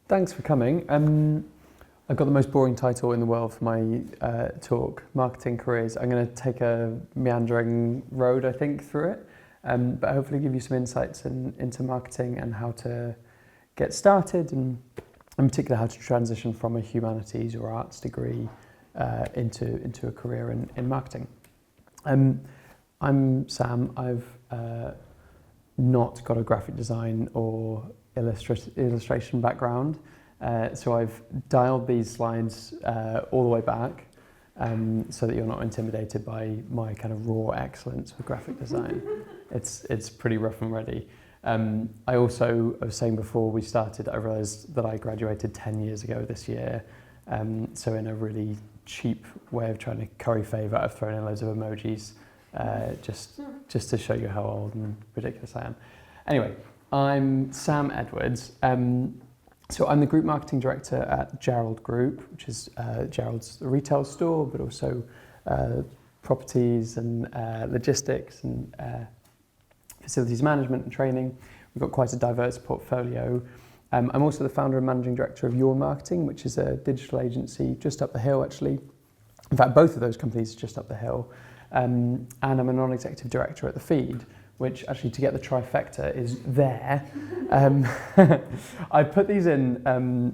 Thanks for coming. I've got the most boring title in the world for my talk, Marketing Careers. I'm going to take a meandering road, I think, through it, but hopefully give you some insights into marketing and how to get started, and in particular how to transition from a humanities or arts degree into a career in marketing. I'm Sam. I've not got a graphic design or illustration background, so I've dialed these slides all the way back so that you're not intimidated by my kind of raw excellence with graphic design. It's pretty rough and ready. I also, I was saying before we started, I realised that I graduated 10 years ago this year, so in a really cheap way of trying to curry favour, I've thrown in loads of emojis just to show you how old and ridiculous I am. Anyway, I'm Sam Edwards. So I'm the Group Marketing Director at Gerald Group, which is Gerald's retail store, but also properties and logistics and facilities management and training. We've got quite a diverse portfolio. I'm also the founder and managing director of Your Marketing, which is a digital agency just up the hill, actually. In fact, both of those companies are just up the hill. And I'm a non-executive director at The Feed, which actually, to get the trifecta, is there. I put these in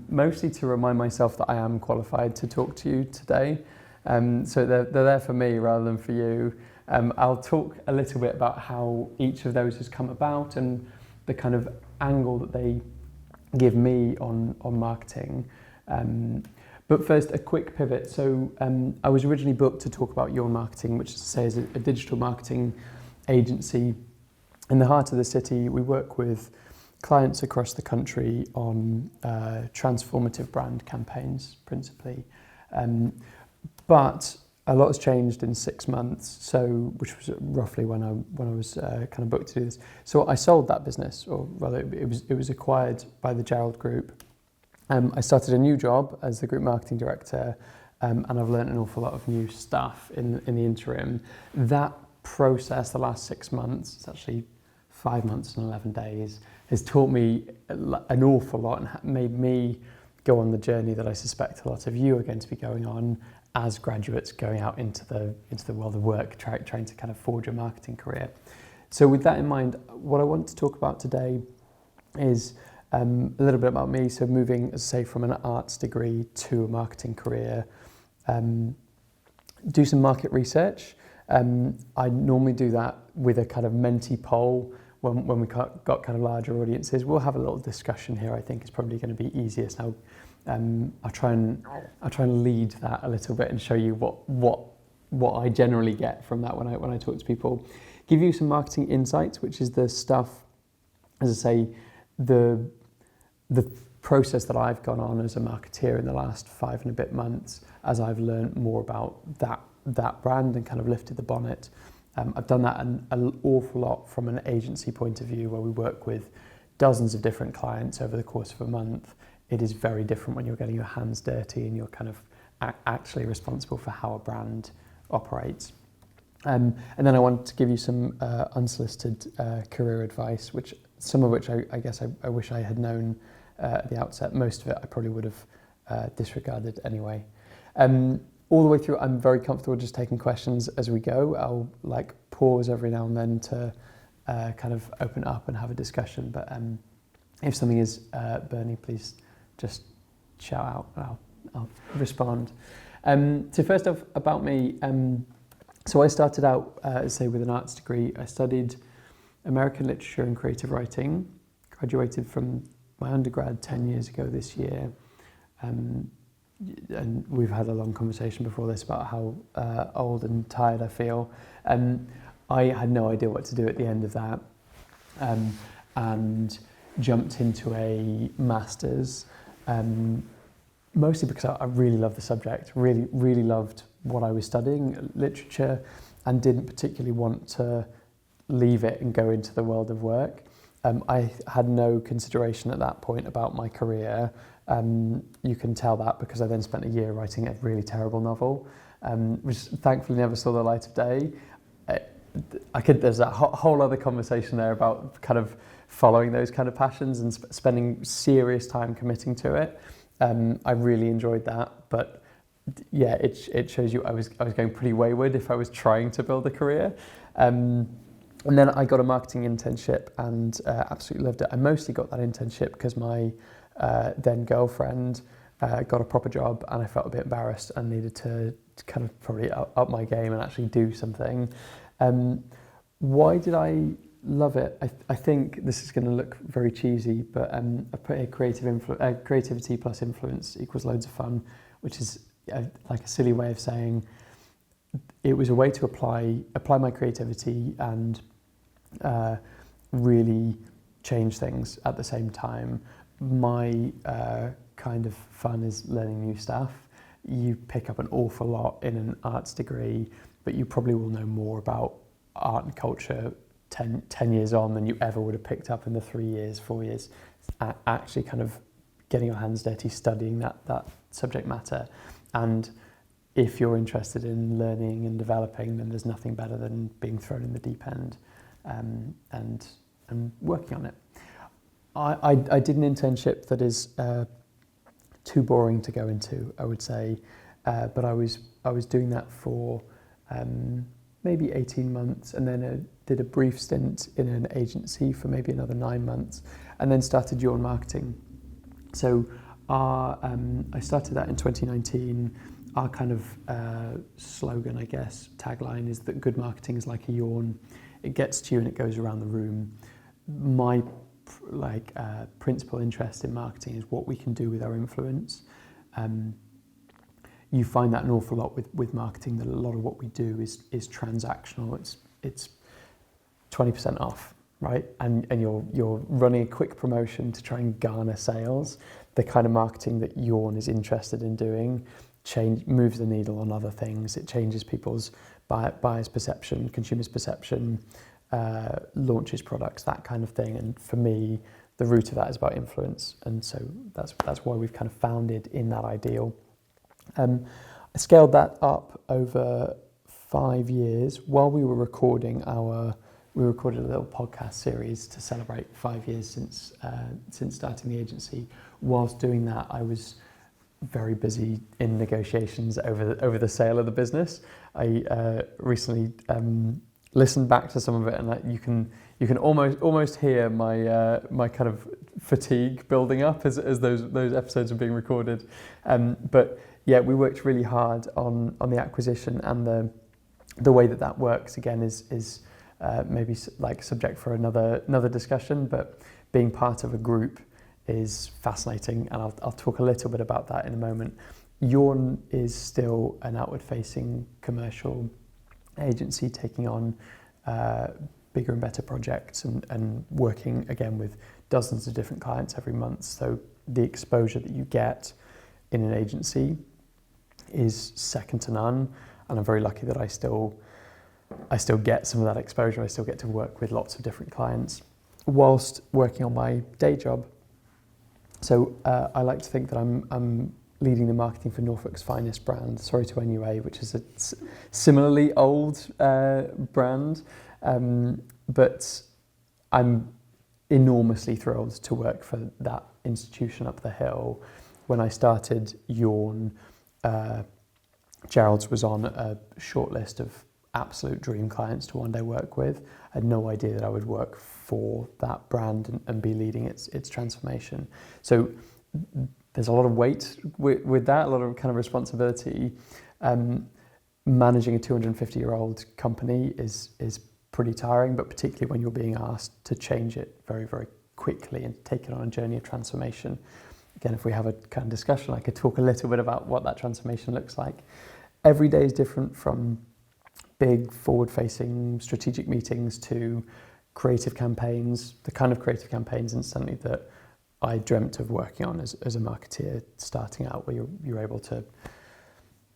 mostly to remind myself that I am qualified to talk to you today. So they're there for me rather than for you. I'll talk a little bit about how each of those has come about and the kind of angle that they give me on marketing. But first, a quick pivot. So I was originally booked to talk about Your Marketing, which is to say is a digital marketing agency in the heart of the city. We work with clients across the country on transformative brand campaigns, principally. But a lot has changed in 6 months, so which was roughly when I was kind of booked to do this. So I sold that business, or rather, it was acquired by the Gerald Group. I started a new job as the Group Marketing Director, and I've learned an awful lot of new stuff in the interim. That process, the last 6 months, it's actually 5 months and 11 days, has taught me an awful lot and made me go on the journey that I suspect a lot of you are going to be going on as graduates going out into the world of work, trying to kind of forge a marketing career. So with that in mind, what I want to talk about today is a little bit about me. So moving, as I say, from an arts degree to a marketing career, do some market research. I normally do that with a kind of Menti poll when we got kind of larger audiences. We'll have a little discussion here. I think it's probably going to be easiest. Now, I'll try and lead that a little bit and show you what I generally get from that when I talk to people. Give you some marketing insights, which is the stuff, as I say, the process that I've gone on as a marketeer in the last 5 and a bit months, as I've learned more about that brand and kind of lifted the bonnet. I've done that an awful lot from an agency point of view, where we work with dozens of different clients over the course of a month. It is very different when you're getting your hands dirty and you're kind of actually responsible for how a brand operates. And then I wanted to give you some unsolicited career advice, some of which I guess I wish I had known at the outset. Most of it I probably would have disregarded anyway. All the way through, I'm very comfortable just taking questions as we go. I'll pause every now and then to kind of open up and have a discussion. But if something is burning, please just shout out and I'll respond. So first off, about me. So I started out, say, with an arts degree. I studied American literature and creative writing, graduated from my undergrad 10 years ago this year. And we've had a long conversation before this about how old and tired I feel. I had no idea what to do at the end of that, and jumped into a master's, mostly because I really loved the subject, really loved what I was studying, literature, and didn't particularly want to leave it and go into the world of work. I had no consideration at that point about my career. You can tell that because I then spent a year writing a really terrible novel, which thankfully never saw the light of day. There's that whole other conversation there about kind of following those kind of passions and spending serious time committing to it. I really enjoyed that, but yeah, it shows you I was going pretty wayward if I was trying to build a career. And then I got a marketing internship and absolutely loved it. I mostly got that internship because my then girlfriend got a proper job, and I felt a bit embarrassed and needed to kind of probably up my game and actually do something. Why did I love it? I think this is going to look very cheesy, but I put here creativity plus influence equals loads of fun, which is like a silly way of saying it was a way to apply my creativity and really change things at the same time. My kind of fun is learning new stuff. You pick up an awful lot in an arts degree, but you probably will know more about art and culture 10 years on than you ever would have picked up in the 3 years, 4 years, actually kind of getting your hands dirty, studying that subject matter. And if you're interested in learning and developing, then there's nothing better than being thrown in the deep end and working on it. I did an internship that is too boring to go into, I would say, but I was doing that for maybe 18 months, and then did a brief stint in an agency for maybe another 9 months, and then started Yawn Marketing. So I started that in 2019. Our kind of slogan, I guess, tagline is that good marketing is like a yawn. It gets to you and it goes around the room. My principal interest in marketing is what we can do with our influence. You find that an awful lot with marketing, that a lot of what we do is transactional. It's 20% off, right? And you're running a quick promotion to try and garner sales. The kind of marketing that Yawn is interested in doing moves the needle on other things. It changes people's buyers' perception, consumers' perception, launches products, that kind of thing. And for me, the root of that is about influence. And so that's why we've kind of founded in that ideal. I scaled that up over 5 years while we were recording we recorded a little podcast series to celebrate 5 years since starting the agency. Whilst doing that, I was very busy in negotiations over the sale of the business. I recently listened back to some of it, and you can almost hear my kind of fatigue building up as those episodes are being recorded. But yeah, we worked really hard on the acquisition, and the way that works again is maybe like subject for another discussion. But being part of a group is fascinating, and I'll talk a little bit about that in a moment. Yawn is still an outward-facing commercial agency, taking on bigger and better projects and working again with dozens of different clients every month. So the exposure that you get in an agency is second to none, and I'm very lucky that I still get some of that exposure. I still get to work with lots of different clients whilst working on my day job. So I like to think that I'm leading the marketing for Norfolk's finest brand, Sorry to NUA, which is a similarly old brand, but I'm enormously thrilled to work for that institution up the hill. When I started Yawn, Gerald's was on a short list of absolute dream clients to one day work with. I had no idea that I would work for that brand and be leading its transformation. So there's a lot of weight with that, a lot of kind of responsibility. Managing a 250-year-old company is pretty tiring, but particularly when you're being asked to change it very, very quickly and take it on a journey of transformation. Again, if we have a kind of discussion, I could talk a little bit about what that transformation looks like. Every day is different, from big forward-facing strategic meetings to creative campaigns, the kind of creative campaigns incidentally that I dreamt of working on as a marketeer starting out, where you're able to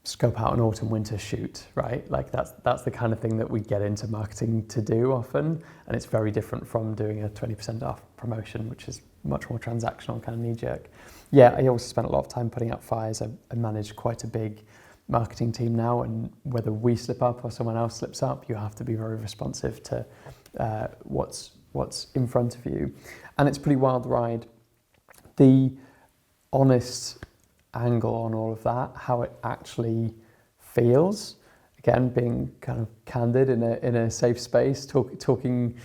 scope out an autumn-winter shoot, right? Like that's the kind of thing that we get into marketing to do often, and it's very different from doing a 20% off promotion, which is much more transactional, kind of knee-jerk. Yeah, I also spent a lot of time putting out fires. I manage quite a big marketing team now, and whether we slip up or someone else slips up, you have to be very responsive to what's what's in front of you, and it's a pretty wild ride. The honest angle on all of that, how it actually feels, again, being kind of candid in a safe space, talking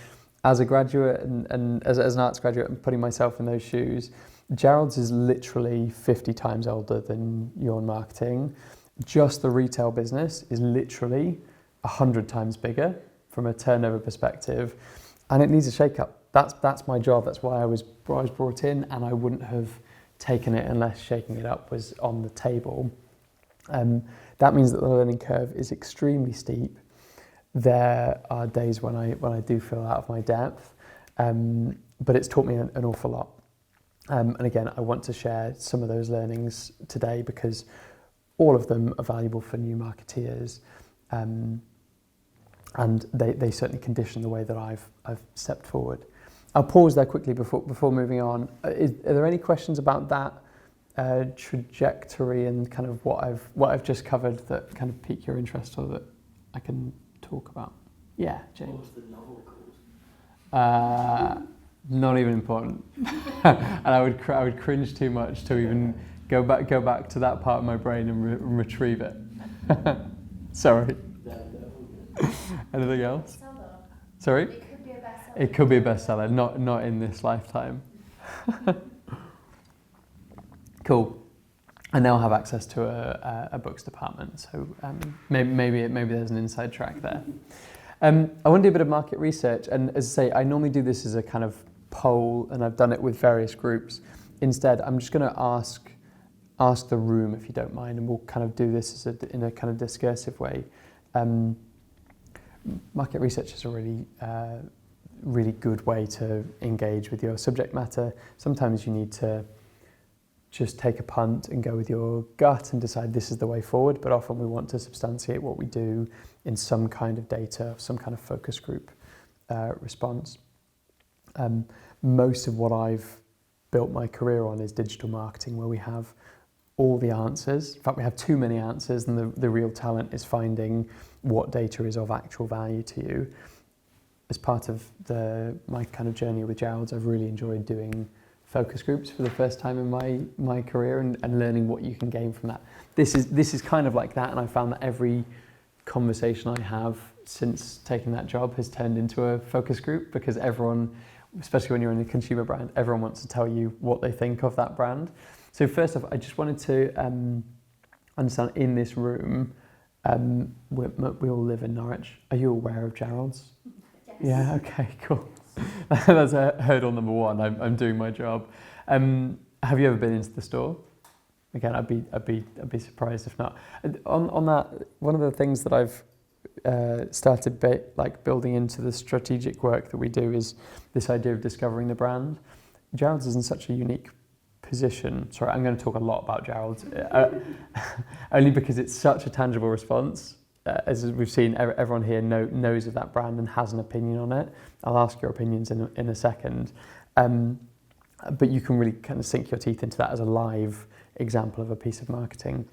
as a graduate and as an arts graduate and putting myself in those shoes. Gerald's is literally 50 times older than Yawn Marketing. Just the retail business is literally 100 times bigger from a turnover perspective, and it needs a shake-up. That's my job. That's why I was brought in, and I wouldn't have taken it unless shaking it up was on the table. That means that the learning curve is extremely steep. There are days when I do feel out of my depth, but it's taught me an awful lot. And again, I want to share some of those learnings today because all of them are valuable for new marketeers, and they certainly condition the way that I've stepped forward. I'll pause there quickly before moving on. Are there any questions about that trajectory and kind of what I've just covered that kind of pique your interest or that I can talk about? Yeah, James. What was the novel called? Not even important. And I would cringe too much to even go back to that part of my brain and retrieve it. Sorry. Anything else? Bestseller. Sorry? It could be a bestseller. It could be a bestseller, not in this lifetime. Cool. I now have access to a books department, so maybe there's an inside track there. I want to do a bit of market research, and as I say, I normally do this as a kind of poll, and I've done it with various groups. Instead, I'm just going to ask the room, if you don't mind, and we'll kind of do this in a kind of discursive way. Market research is a really good way to engage with your subject matter. Sometimes you need to just take a punt and go with your gut and decide this is the way forward, but often we want to substantiate what we do in some kind of data, some kind of focus group response. Most of what I've built my career on is digital marketing, where we have all the answers. In fact, we have too many answers, and the real talent is finding what data is of actual value to you. As part of my kind of journey with Gerald's, I've really enjoyed doing focus groups for the first time in my career and learning what you can gain from that. This is kind of like that, and I found that every conversation I have since taking that job has turned into a focus group, because everyone, especially when you're in a consumer brand, everyone wants to tell you what they think of that brand. So first off, I just wanted to understand, in this room, we all live in Norwich. Are you aware of Gerald's? Yes. Yeah, okay, cool. That's hurdle number one. I'm doing my job. Have you ever been into the store? Again, I'd be surprised if not. On that, one of the things that I've started building into the strategic work that we do is this idea of discovering the brand. Gerald's is in such a unique position. Sorry, I'm going to talk a lot about Gerald's, only because it's such a tangible response. As we've seen, everyone here knows of that brand and has an opinion on it. I'll ask your opinions in a second. But you can really kind of sink your teeth into that as a live example of a piece of marketing.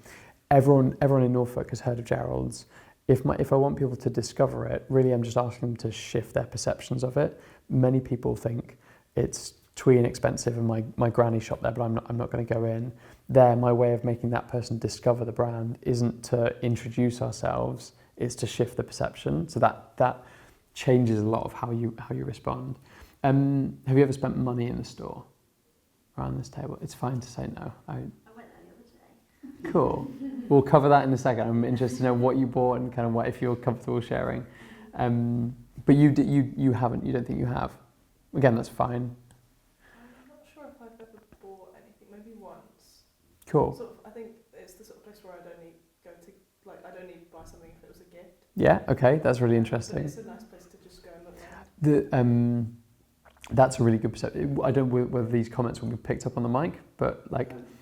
Everyone in Norfolk has heard of Gerald's. If I want people to discover it, really I'm just asking them to shift their perceptions of it. Many people think it's twee and expensive and my granny shop there, but I'm not going to go in. My way of making that person discover the brand isn't to introduce ourselves, it's to shift the perception. So that changes a lot of how you respond. Have you ever spent money in the store around this table? It's fine to say no. I went there the other day. Cool. We'll cover that in a second. I'm interested to know what you bought and kind of if you're comfortable sharing. But you haven't. You don't think you have. Again, that's fine. I'm not sure if I've ever bought anything. Maybe once. Cool. Sort of, I think it's the sort of place where I don't need to buy something if it was a gift. Yeah. Okay. That's really But interesting. it's a nice place to just go and look around. That's a really good perception. I don't know whether these comments will be picked up on the mic, but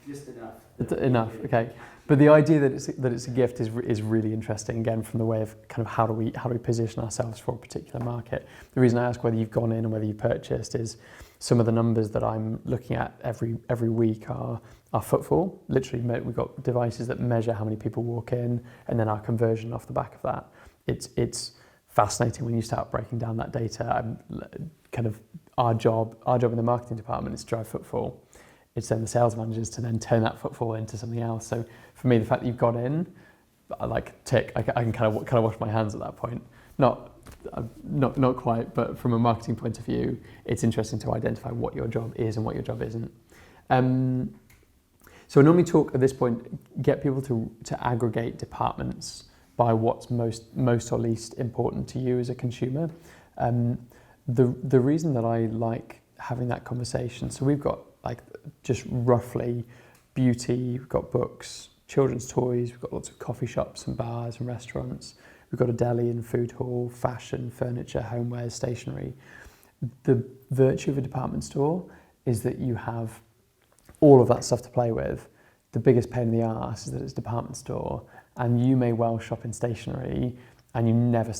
Just enough. enough. Okay. But the idea that it's a gift is really interesting. Again, from the way of kind of how do we position ourselves for a particular market. The reason I ask whether you've gone in and whether you purchased is some of the numbers that I'm looking at every week are footfall. Literally, we've got devices that measure how many people walk in, and then our conversion off the back of that. It's fascinating when you start breaking down that data. Kind of our job in the marketing department is to drive footfall. It's then the sales managers to then turn that footfall into something else. So for me, the fact that you've got in, I like tick. I can kind of wash my hands at that point. Not quite, but from a marketing point of view, it's interesting to identify what your job is and what your job isn't. So I normally talk at this point, get people to aggregate departments by what's most or least important to you as a consumer. The reason that I like having that conversation, so we've got like just roughly beauty, we've got books, children's toys, we've got lots of coffee shops and bars and restaurants, we've got a deli and food hall, fashion, furniture, homewares, stationery. The virtue of a department store is that you have all of that stuff to play with. The biggest pain in the arse is that it's a department store, and you may well shop in stationery and you never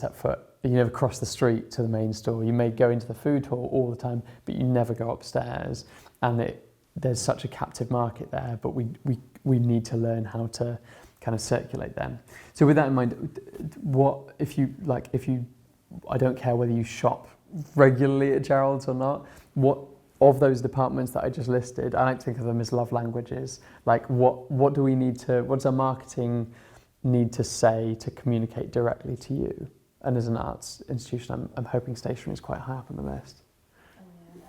you never cross the street to the main store. You may go into the food hall all the time, but you never go upstairs. And there's such a captive market there, but we need to learn how to kind of circulate them. So with that in mind, I don't care whether you shop regularly at Gerald's or not, what of those departments that I just listed, I like to think of them as love languages. Like what does our marketing need to say to communicate directly to you? And as an arts institution, I'm hoping stationery is quite high up on the list.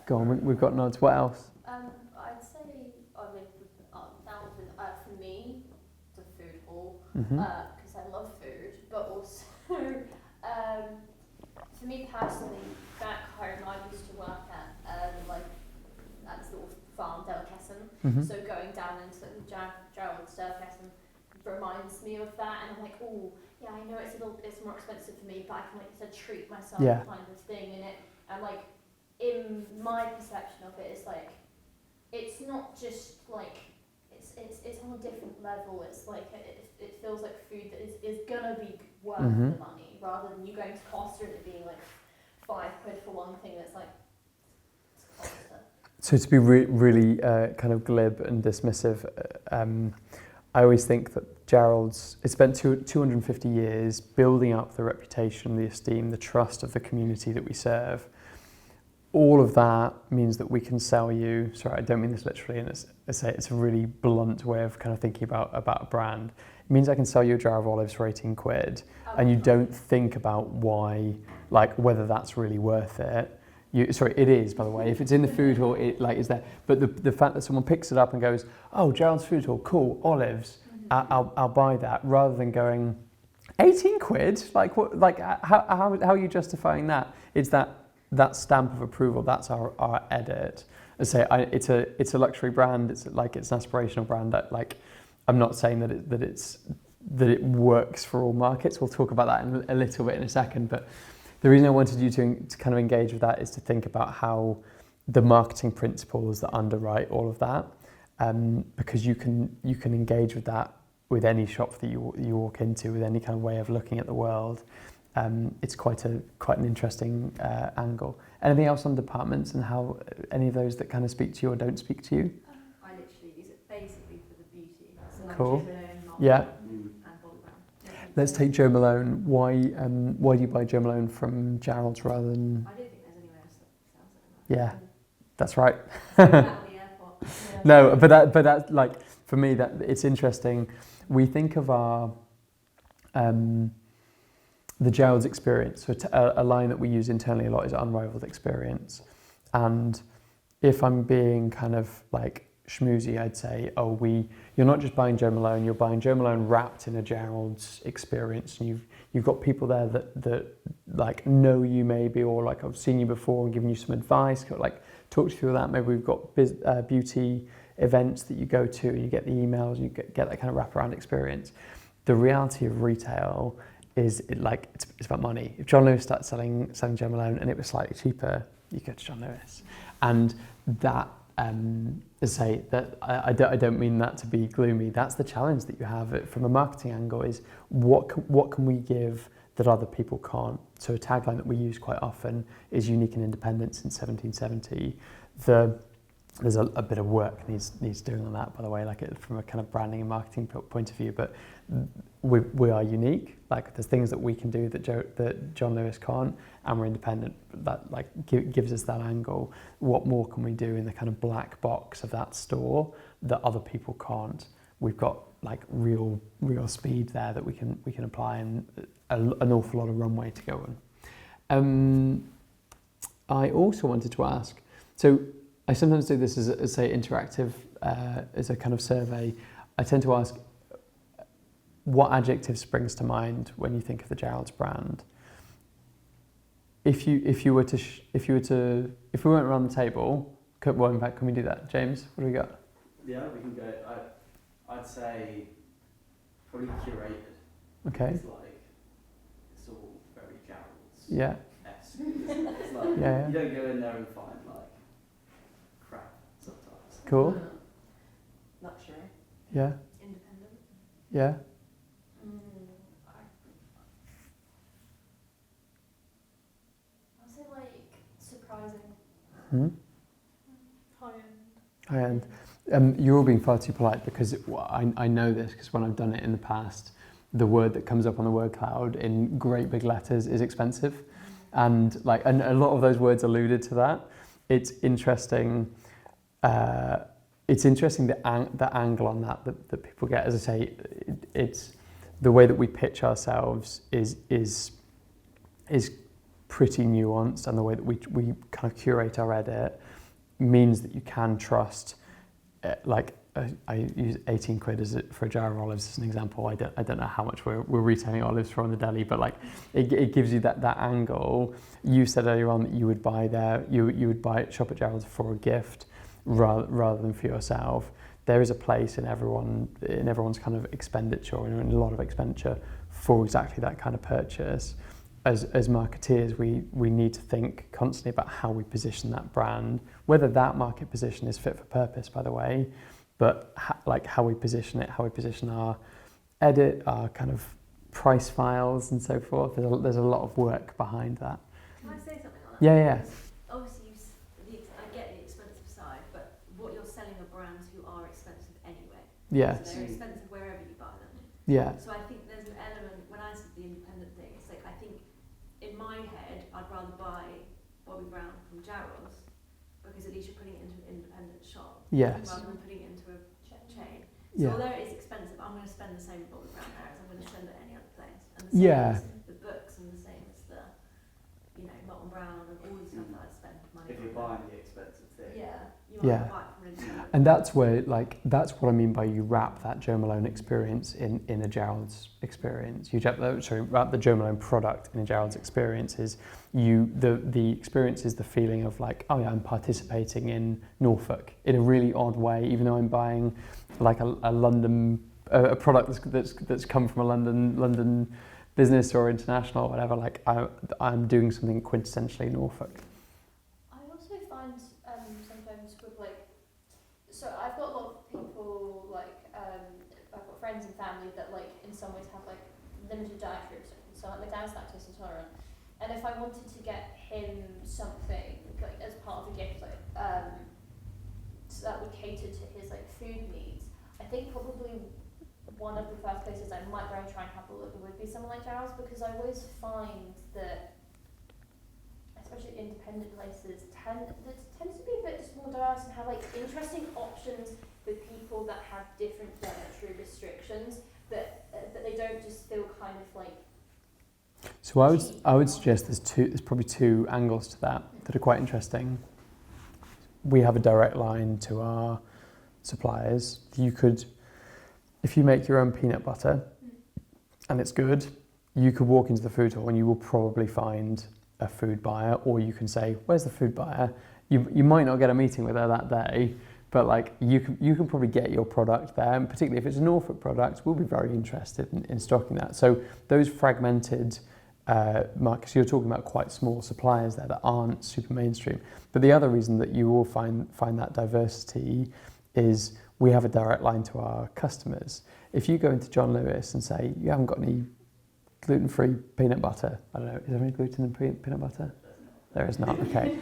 Go on, we've got nods. What else? I'd say for me, the food hall, Mm-hmm. because I love food, but also for me personally, back home I used to work at at this little farm, Delicatessen. Mm-hmm. So going down into Gerald's Delicatessen reminds me of that, and I'm like, oh yeah, I know it's more expensive for me, but I can like treat myself kind of thing in it. And like in my perception of it, it's like it's not just like it's on a different level. It's like it feels like food that is gonna be worth Mm-hmm. the money, rather than you going to Costa and it being like £5 for one thing that's like it's Costa. So to be really kind of glib and dismissive, I always think that Gerald's, it spent 250 years building up the reputation, the esteem, the trust of the community that we serve. All of that means that we can sell you, sorry, I don't mean this literally, and it's a really blunt way of kind of thinking about a brand. It means I can sell you a jar of olives for 18 quid, and you don't think about why, like whether that's really worth it. It is, by the way. If it's in the food hall, it like is there. But the fact that someone picks it up and goes, "Oh, Gerald's food hall, cool, olives, I'll buy that," rather than going, 18 quid. Like what? Like how are you justifying that? It's that stamp of approval. That's our edit. I say it's a luxury brand. It's an aspirational brand. That I'm not saying that it works for all markets. We'll talk about that in a little bit in a second, but. The reason I wanted you to kind of engage with that is to think about how the marketing principles that underwrite all of that, because you can engage with that with any shop that you walk into, with any kind of way of looking at the world. It's quite an interesting angle. Anything else on departments and how any of those that kind of speak to you or don't speak to you? I literally use it basically for the beauty. So Cool. Malone, Yeah. and Bobbi Brown. Let's take Jo Malone. Why do you buy Jo Malone from Gerald's rather than? I don't think there's anywhere else that sells it. Yeah, that's right. At the airport. Yeah. No, but that like for me that it's interesting. We think of our the Gerald's experience. So a line that we use internally a lot is unrivaled experience. And if I'm being kind of like schmoozy, I'd say, you're not just buying Jo Malone, you're buying Jo Malone wrapped in a Gerald's experience, and you've got people there that like know you maybe, or like I've seen you before and given you some advice, like talk to you through that. Maybe we've got beauty events that you go to and you get the emails and you get that kind of wraparound experience. The reality of retail is it's about money. If John Lewis started selling Jo Malone and it was slightly cheaper, you go to John Lewis, and that. Say that I don't mean that to be gloomy. That's the challenge that you have from a marketing angle is what can we give that other people can't. So a tagline that we use quite often is unique and independent since 1770. there's a bit of work needs doing on that, by the way, like from a kind of branding and marketing point of view. But we are unique. Like there's things that we can do that John Lewis can't, and we're independent. That like gives us that angle. What more can we do in the kind of black box of that store that other people can't? We've got like real speed there that we can apply, and an awful lot of runway to go on. I also wanted to ask, so I sometimes do this as say interactive, as a kind of survey. I tend to ask, what adjective springs to mind when you think of the Gerald's brand? If we went around the table, in fact, can we do that, James? What do we got? Yeah, we can go. I'd say probably curated. Okay. It's all very Gerald's. Yeah. It's like Yeah. you don't go in there and find like crap sometimes. Cool. Luxury. Yeah. Independent. Yeah. I'll say like surprising. High end. And you're all being far too polite because I know this because when I've done it in the past, the word that comes up on the word cloud in great big letters is expensive, and a lot of those words alluded to that. It's interesting. It's interesting the angle on that people get. As I say, it's the way that we pitch ourselves is pretty nuanced, and the way that we kind of curate our edit means that you can trust. I use 18 quid for a jar of olives as an example. I don't know how much we're retailing olives for in the deli, but like it gives you that angle. You said earlier on that you would buy there, you would shop at Gerald's for a gift rather than for yourself. There is a place in everyone's kind of expenditure, and in a lot of expenditure for exactly that kind of purchase. As marketeers, we need to think constantly about how we position that brand, whether that market position is fit for purpose, by the way, but how we position it, how we position our edit, our kind of price files and so forth. There's a lot of work behind that. Can I say something on that? Yeah. Obviously, I get the expensive side, but what you're selling are brands who are expensive anyway. Yeah. So they're expensive wherever you buy them. Yeah. So I think there's an element, when I said the independent thing, it's like I think in my head I'd rather buy Bobbi Brown from Gerald's because at least you're putting it into an independent shop Yes. rather than putting it into a chain. So Yeah. although it is expensive, I'm going to spend the same with Bobbi Brown there as I'm going to spend at any other place. And the same Yeah. as the books and the same as the, Molton Brown and all the stuff that I spend money on. If you're buying the expensive thing. Yeah, you Yeah. want to buy it from an independent. And that's where, that's what I mean by you wrap that Jo Malone experience in a Gerald's experience. You wrap the Jo Malone product in a Gerald's experience. The experience is the feeling of like, oh yeah, I'm participating in Norfolk in a really odd way, even though I'm buying like a London a product that's come from a London business or international or whatever. Like I'm doing something quintessentially Norfolk. I also find sometimes with so I've got a lot of people I've got friends and family that in some ways have limited dietary restrictions. So my dad's lactose intolerant, and if I wanted to get him something as part of a gift so that would cater to his food needs, I think probably one of the first places I might very try and have a look would be someone like Gerald's, because I always find that especially independent places tends to be a bit just more diverse and have interesting options for people that have different dietary restrictions, that they don't just feel kind of So I would suggest there's probably two angles to that are quite interesting. We have a direct line to our suppliers. You could, if you make your own peanut butter and it's good, you could walk into the food hall and you will probably find a food buyer, or you can say, where's the food buyer? You might not get a meeting with her that day, but you can probably get your product there, and particularly if it's a Norfolk product, we'll be very interested in stocking that. So those fragmented markets, you're talking about quite small suppliers there that aren't super mainstream. But the other reason that you will find that diversity is we have a direct line to our customers. If you go into John Lewis and say, you haven't got any gluten-free peanut butter, I don't know, is there any gluten in peanut butter? There is not, okay.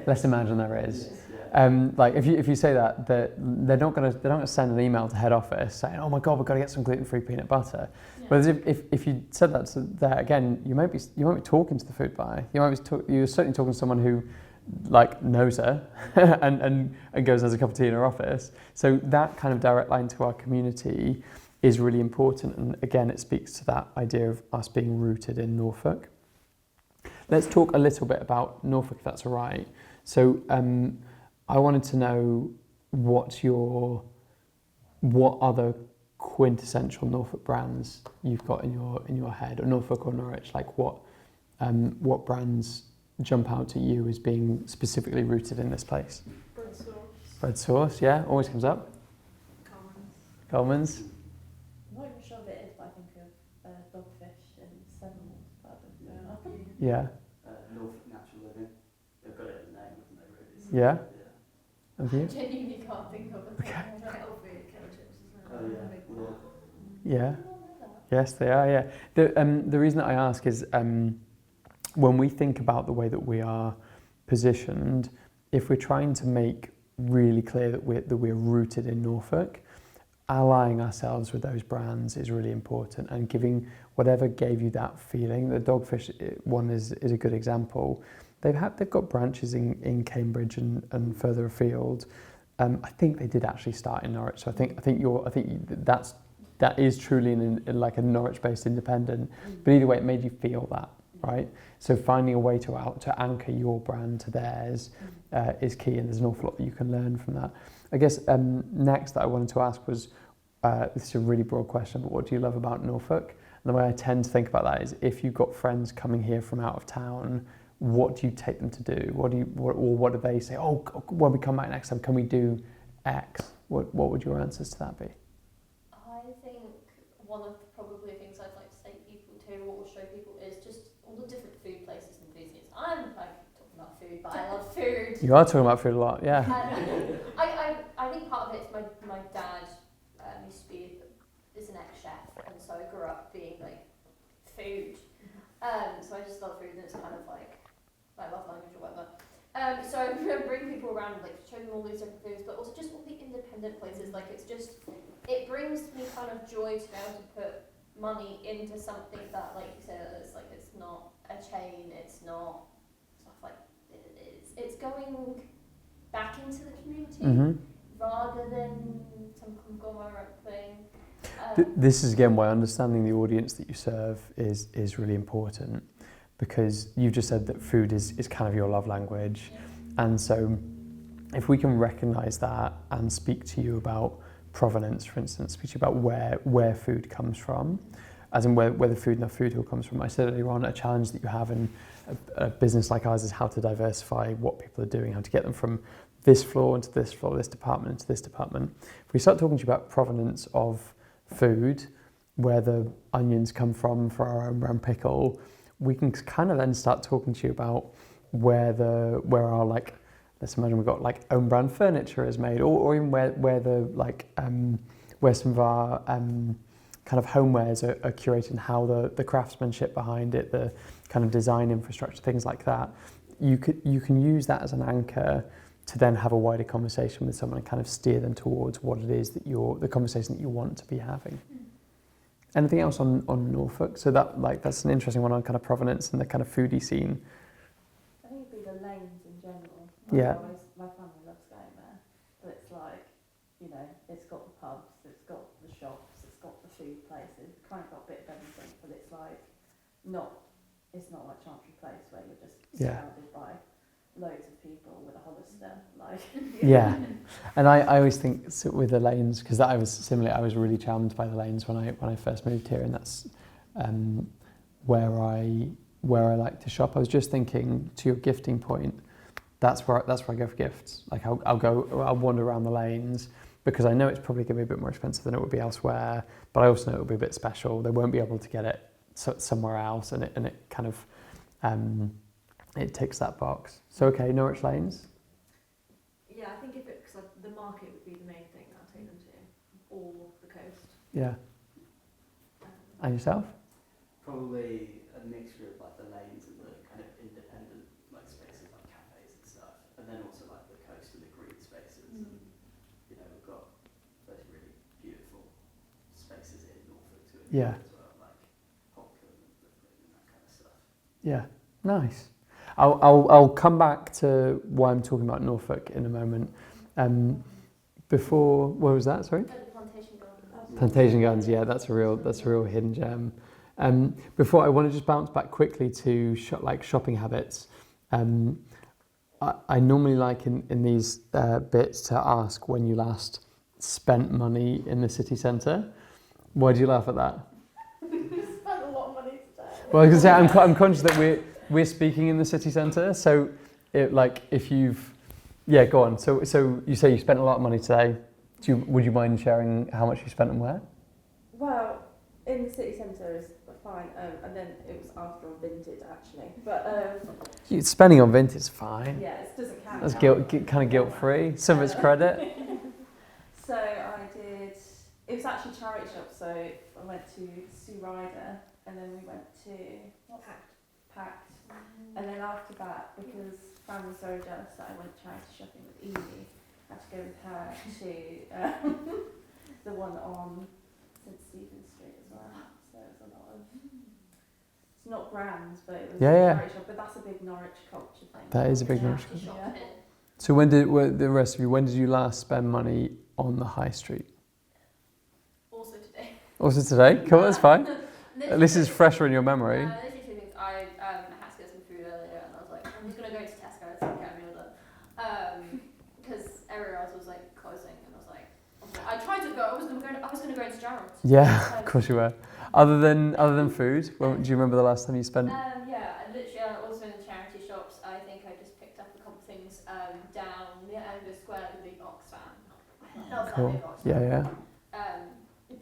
Let's imagine there is. Like if you say that, they're not gonna send an email to head office saying, oh my god, we've got to get some gluten-free peanut butter. Yeah. Whereas if you said that to there again, you might be talking to the food buyer. You're certainly talking to someone who like knows her and goes and has a cup of tea in her office. So that kind of direct line to our community is really important. And again, it speaks to that idea of us being rooted in Norfolk. Let's talk a little bit about Norfolk, if that's all right. So I wanted to know what other quintessential Norfolk brands you've got in your head, or Norfolk or Norwich. Like what brands jump out to you as being specifically rooted in this place? Bread sauce. Bread sauce, yeah, always comes up. Coleman's. I'm not even sure if it is, but I think of Dogfish and Sevenwalls pub. Yeah. Norfolk Natural Living. They've got it in the name, haven't they, really? So, Yeah. Have I you? genuinely can't think of a thing. Kettle chips as well. Oh, yeah. Well, Yeah. Yes, they are. Yeah. The reason that I ask is when we think about the way that we are positioned, if we're trying to make really clear that we're rooted in Norfolk, allying ourselves with those brands is really important, and giving whatever gave you that feeling. The Dogfish one is a good example. They've got branches in Cambridge and further afield. I think they did actually start in Norwich. So I think that is truly in like a Norwich-based independent. But either way, it made you feel that, right? So finding a way to anchor your brand to theirs is key, and there's an awful lot that you can learn from that. I guess next that I wanted to ask was, this is a really broad question, but what do you love about Norfolk? And the way I tend to think about that is, if you've got friends coming here from out of town, what do you take them to do? What do they say? Oh, when we come back next time, can we do X? What would your answers to that be? I think one of probably things I'd like to take people to or show people is just all the different food places and food scenes. I'm like talking about food, but I love food. You are talking about food a lot, yeah. I think part of it's my dad is an ex-chef, and so I grew up being like food. So I just love food, and it's kind of like my love language or whatever. So I bring people around and like show them all these different foods, but also just all the independent places. Like it brings me kind of joy to be able to put money into something that, like you said, it's not a chain, it's not stuff like it's going back into the community rather than some conglomerate thing. This is again why understanding the audience that you serve is really important, because you've just said that food is kind of your love language. And so if we can recognise that and speak to you about provenance, for instance, speak to you about where food comes from, as in where the food and the food hill comes from. I said earlier on, a challenge that you have in a business like ours is how to diversify what people are doing, how to get them from this floor into this floor, this department into this department. If we start talking to you about provenance of food, where the onions come from for our own brand pickle, we can kind of then start talking to you about where our, like, let's imagine we've got like own brand furniture is made, or even where the like where some of our kind of homewares are curated, and how the craftsmanship behind it, the kind of design infrastructure, things like that. You can use that as an anchor to then have a wider conversation with someone and kind of steer them towards what it is that the conversation that you want to be having. Anything else on Norfolk? So that's an interesting one on kind of provenance and the kind of foodie scene. I think it'd be the lanes in general. Yeah. My family loves going there, but it's like, it's got the pubs, it's got the shops, it's got the food places, it's kind of got a bit of everything, but it's like it's not like Chantry Place where you're just surrounded by loads of people with a Hollister, like. Yeah, and I always think with the lanes, because I was really charmed by the lanes when I first moved here, and that's where I like to shop. I was just thinking, to your gifting point, that's where I go for gifts. Like I'll wander around the lanes, because I know it's probably going to be a bit more expensive than it would be elsewhere, but I also know it will be a bit special. They won't be able to get it somewhere else, and it kind of it ticks that box. So okay, Norwich lanes. Yeah, I think because the market would be the main thing that I'll take them to, or the coast. Yeah. And yourself? probably a mixture of like the lanes and the kind of independent like spaces like cafes and stuff, and then also like the coast and the green Yeah. as well, like Holcomb and Brooklyn and that kind of stuff. Yeah, nice. I'll come back to why I'm talking about Norfolk in a moment. Before, what was that? Sorry. Oh, the plantation garden. Plantation Gardens, yeah, that's a real hidden gem. Before, I want to just bounce back quickly to shopping habits. I normally like in these bits to ask when you last spent money in the city centre. Why do you laugh at that? Spent a lot of money today. Well, I was going to say I'm conscious that we're speaking in the city centre, so if you've go on. So you say you spent a lot of money today. Would you mind sharing how much you spent and where? Well, in the city centre is fine, and then it was after on Vinted actually. But Spending on Vinted is fine. yeah, it doesn't count. That's kind of guilt free. Some of it's credit. So I did. It was actually charity shop. So I went to Sue Ryder, and then we went to Pact. And then after that, because Fran was very jealous that I went charity shopping with Evie, I had to go with her to the one on St Stephen's Street as well. So it was a lot of. It's not brands, but it was a charity shop. But that's a big Norwich culture thing. That is a big Norwich Charity culture. shopping. So the rest of you, when did you last spend money on the high street? Also today. Also today? Cool, that's fine. At least it's fresher in your memory. Literally two things. I had to get some food earlier, and I was like, I'm just gonna go to Tesco and get a meal done. Because everywhere else was like closing, and I was like, I tried to go. I was gonna go into Gerald's. Yeah, of course you were. Other than food, do you remember the last time you spent? Yeah, literally. Also in the charity shops, I think I just picked up a couple of things down near Edinburgh Square, the big Oxfam. I love Cool. that big Oxfam. Yeah.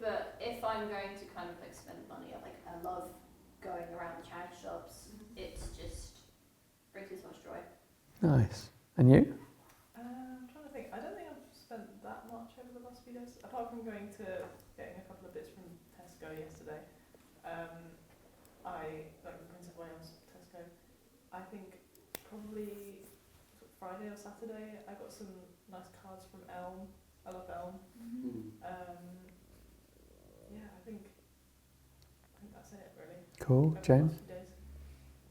But if I'm going to kind of like spend money, I love going around the charity shops. It's just brings me so much joy. Nice. And you? I'm trying to think. I don't think I've spent that much over the last few days, apart from getting a couple of bits from Tesco yesterday. I like the Prince of Wales Tesco. I think probably Friday or Saturday I got some nice cards from Elm. I love Elm. Yeah, I think that's it really. Cool. Over the James? last few days.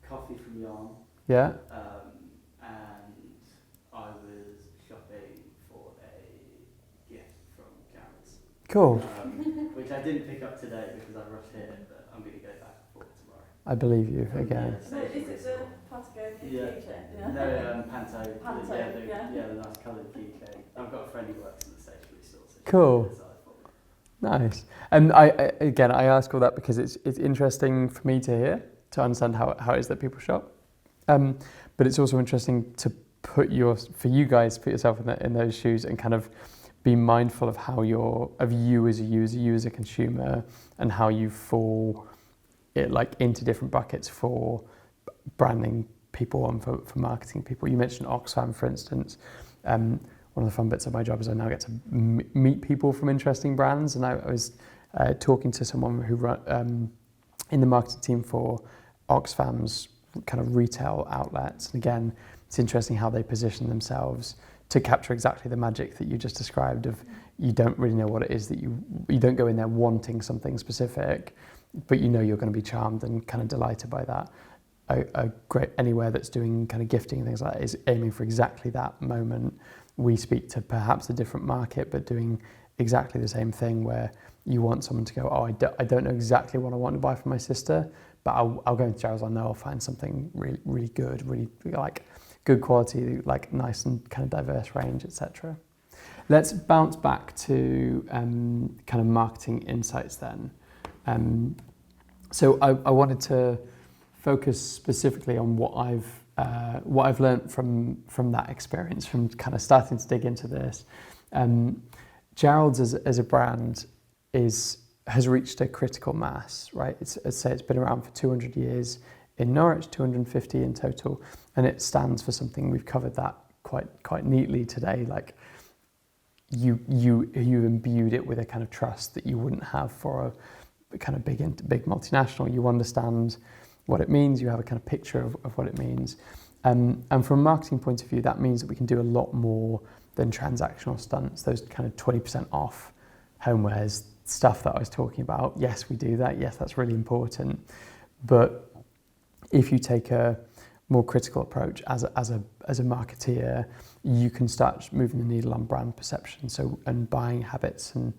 Coffee from Yarn, Yeah. and I was shopping for a gift from Garrett's, Cool. which I didn't pick up today because I rushed here, but I'm going to go back for it tomorrow. I believe you again. So is it the Patagonia keychain? Yeah. No, Panto. Panto, yeah. The nice coloured keychain. I've got a friend who works in the stationery store. So Cool. so I thought, Nice. And I ask all that because it's interesting for me to hear, to understand how it is that people shop. But it's also interesting to for you guys to put yourself in those shoes and kind of be mindful of how you as a user, you as a consumer, and how you fall into different buckets for branding people and for marketing people. You mentioned Oxfam, for instance. One of the fun bits of my job is I now get to meet people from interesting brands, and I was talking to someone who run in the marketing team for Oxfam's kind of retail outlets. And again, it's interesting how they position themselves to capture exactly the magic that you just described of you don't really know what it is that you don't go in there wanting something specific, but you know you're going to be charmed and kind of delighted by that. A great anywhere that's doing kind of gifting and things like that is aiming for exactly that moment. We speak to perhaps a different market, but doing exactly the same thing where you want someone to go, oh, I don't know exactly what I want to buy for my sister, but I'll go into Gerald's. I know I'll find something really, really good, really like good quality, like nice and kind of diverse range, etc. Let's bounce back to kind of marketing insights then. So I wanted to focus specifically on what I've learned from that experience, from kind of starting to dig into this. Gerald's as a brand has reached a critical mass, right? I'd say it's been around for 200 years in Norwich, 250 in total, and it stands for something. We've covered that quite neatly today. Like you imbued it with a kind of trust that you wouldn't have for a kind of big multinational. You understand what it means. You have a kind of picture of what it means. And from a marketing point of view, that means that we can do a lot more than transactional stunts. Those kind of 20% off homewares stuff that I was talking about, yes, we do that. Yes, that's really important. But if you take a more critical approach as a marketeer, you can start moving the needle on brand perception. So, and buying habits and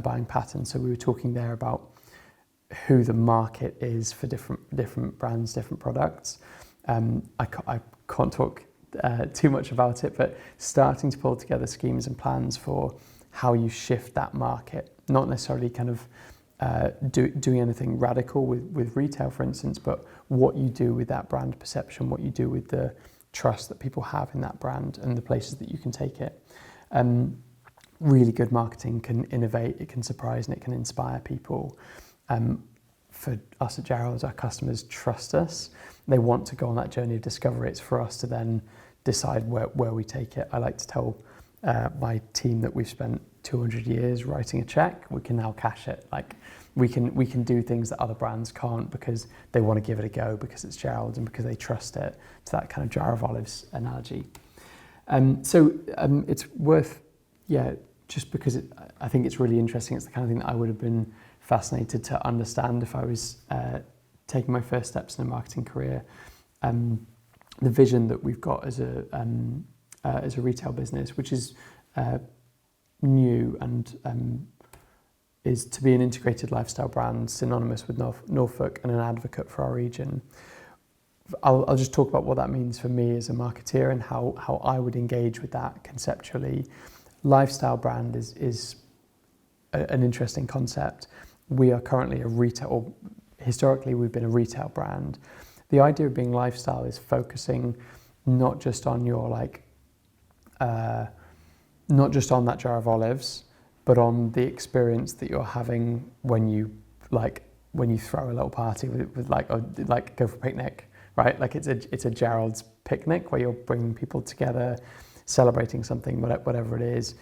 buying patterns. So we were talking there about who the market is for different brands, different products. I can't talk too much about it, but starting to pull together schemes and plans for how you shift that market, not necessarily kind of doing anything radical with retail, for instance, but what you do with that brand perception, what you do with the trust that people have in that brand and the places that you can take it. Really good marketing can innovate, it can surprise, and it can inspire people. For us at Jarrold's, our customers trust us. They want to go on that journey of discovery. It's for us to then decide where we take it. I like to tell my team that we've spent 200 years writing a check. We can now cash it. Like we can do things that other brands can't because they want to give it a go, because it's Jarrold's and because they trust it. To that kind of jar of olives analogy. It's worth, just because I think it's really interesting. It's the kind of thing that I would have been fascinated to understand if I was taking my first steps in a marketing career. The vision that we've got as a retail business, which is new and is to be an integrated lifestyle brand synonymous with Norfolk and an advocate for our region. I'll just talk about what that means for me as a marketeer and how I would engage with that conceptually. Lifestyle brand is an interesting concept. We are currently a retail, or historically we've been a retail brand. The idea of being lifestyle is focusing not just on your not just on that jar of olives, but on the experience that you're having when you throw a little party with go for a picnic, right? Like it's a Jarrold's picnic where you're bringing people together, celebrating something, whatever it is.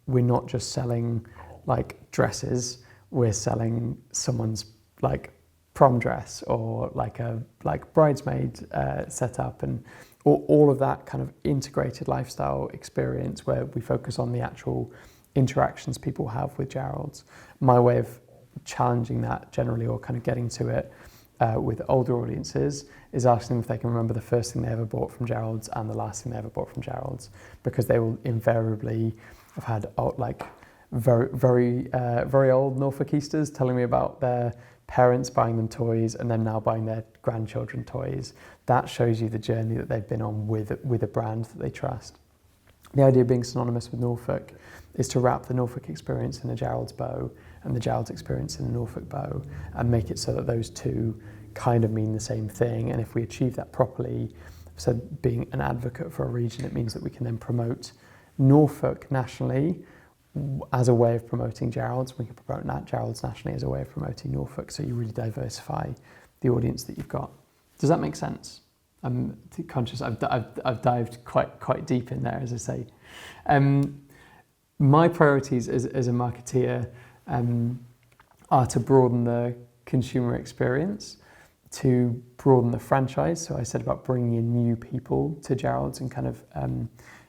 We're not just selling like dresses. We're selling someone's like prom dress or like a bridesmaid setup, and all of that kind of integrated lifestyle experience where we focus on the actual interactions people have with Jarrold's. My way of challenging that generally, or kind of getting to it with older audiences, is asking them if they can remember the first thing they ever bought from Jarrold's and the last thing they ever bought from Jarrold's, because they will invariably have had very old Norfolkistas telling me about their parents buying them toys and then now buying their grandchildren toys. That shows you the journey that they've been on with a brand that they trust. The idea of being synonymous with Norfolk is to wrap the Norfolk experience in a Jarrold's bow and the Jarrold's experience in a Norfolk bow, and make it so that those two kind of mean the same thing. And if we achieve that properly, so being an advocate for a region, it means that we can then promote Norfolk nationally as a way of promoting Jarrold's. We can promote Jarrold's nationally as a way of promoting Norfolk, so you really diversify the audience that you've got. Does that make sense? I'm conscious I've dived quite deep in there, as I say. My priorities as a marketeer are to broaden the consumer experience, to broaden the franchise. So I said about bringing in new people to Jarrold's and kind of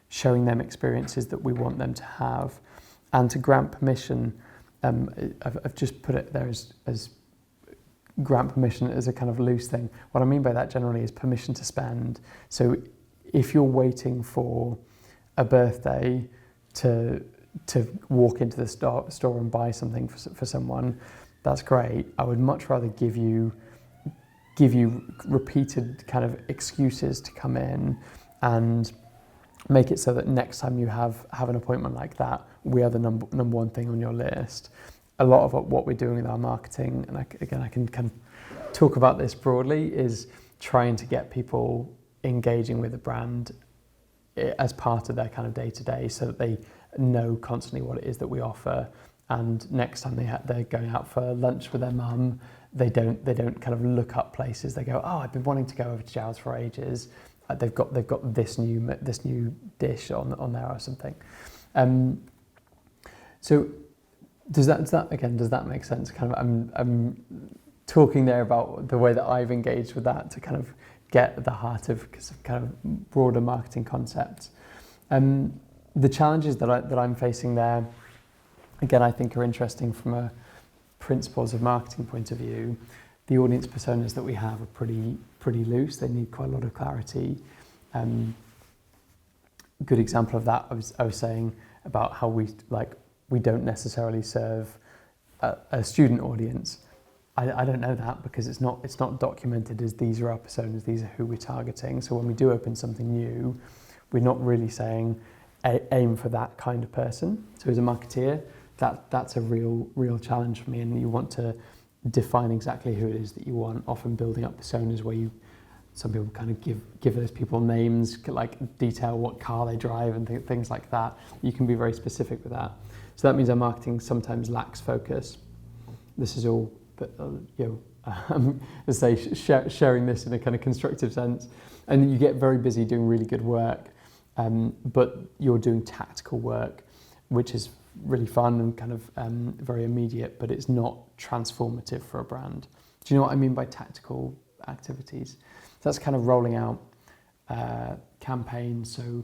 showing them experiences that we want them to have, and to grant permission. I've just put it there as grant permission as a kind of loose thing. What I mean by that generally is permission to spend. So if you're waiting for a birthday to walk into the store and buy something for someone, that's great. I would much rather give you repeated kind of excuses to come in and make it so that next time you have an appointment like that, we are the number one thing on your list. A lot of what we're doing with our marketing, and I can kind of talk about this broadly, is trying to get people engaging with the brand as part of their kind of day-to-day, so that they know constantly what it is that we offer. And next time they're going out for lunch with their mum, they don't kind of look up places. They go, oh, I've been wanting to go over to Jarrold's for ages. They've got this new dish on there or something. So does that make sense? Kind of I'm talking there about the way that I've engaged with that to kind of get at the heart of kind of broader marketing concepts. The challenges that I'm facing there again, I think are interesting from a principles of marketing point of view. The audience personas that we have are pretty loose. They need quite a lot of clarity. Good example of that, I was saying about how we don't necessarily serve a student audience. I don't know that because it's not documented as these are our personas, these are who we're targeting. So when we do open something new, we're not really saying aim for that kind of person. So as a marketeer, that's a real challenge for me, and you want to define exactly who it is that you want, often building up personas where some people kind of give those people names, like detail what car they drive and things like that. You can be very specific with that. So that means our marketing sometimes lacks focus. This is all, let's say, sharing this in a kind of constructive sense. And you get very busy doing really good work, but you're doing tactical work, which is really fun and kind of very immediate, but it's not transformative for a brand. Do you know what I mean by tactical activities? So that's kind of rolling out campaigns. So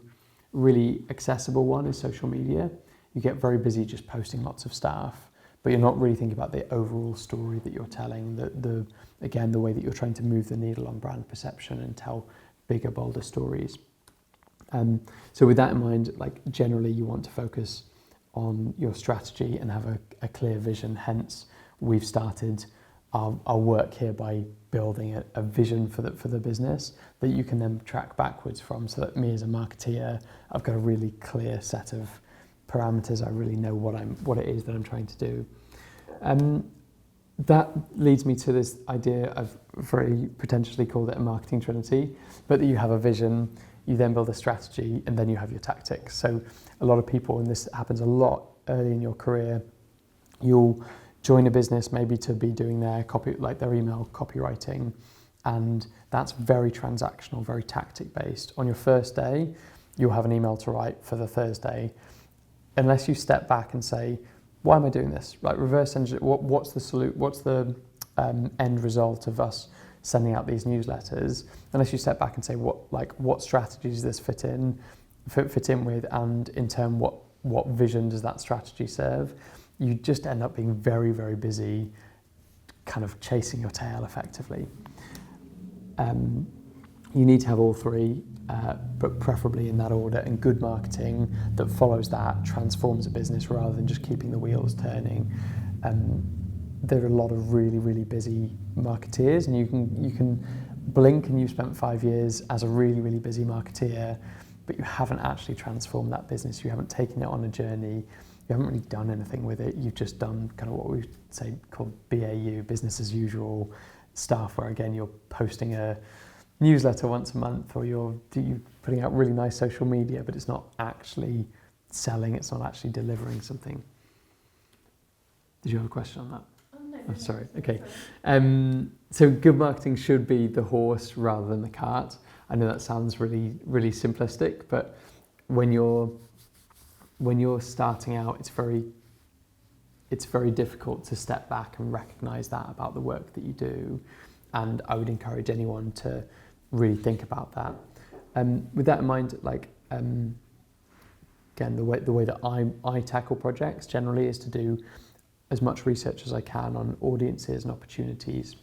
really accessible one is social media. You get very busy just posting lots of stuff, but you're not really thinking about the overall story that you're telling, the way that you're trying to move the needle on brand perception and tell bigger, bolder stories. So with that in mind, like generally you want to focus on your strategy and have a clear vision. Hence, we've started our work here by building a vision for the business that you can then track backwards from, so that me as a marketeer, I've got a really clear set of parameters. I really know what it is that I'm trying to do. That leads me to this idea of very potentially called it a marketing trinity, but that you have a vision, you then build a strategy, and then you have your tactics. So a lot of people, and this happens a lot early in your career, you'll join a business maybe to be doing their their email copywriting, and that's very transactional, very tactic based. On your first day, you'll have an email to write for the Thursday. Unless you step back and say, why am I doing this? Like reverse engineer, what's the end result of us sending out these newsletters? Unless you step back and say, what strategies does this fit in with, and in turn, what vision does that strategy serve? You just end up being very, very busy, kind of chasing your tail effectively. You need to have all three, but preferably in that order, and good marketing that follows that transforms a business rather than just keeping the wheels turning. There are a lot of really, really busy marketeers, and you can blink and you've spent 5 years as a really, really busy marketeer, but you haven't actually transformed that business. You haven't taken it on a journey. You haven't really done anything with it. You've just done kind of what we say called BAU, business as usual stuff, where again you're posting a newsletter once a month, or you're putting out really nice social media, but it's not actually selling, it's not actually delivering something. Did you have a question on that? Oh, sorry. Okay. So good marketing should be the horse rather than the cart. I know that sounds really, really simplistic, but when you're starting out, it's very difficult to step back and recognise that about the work that you do. And I would encourage anyone to really think about that. With that in mind, again, the way that I tackle projects generally is to do as much research as I can on audiences and opportunities.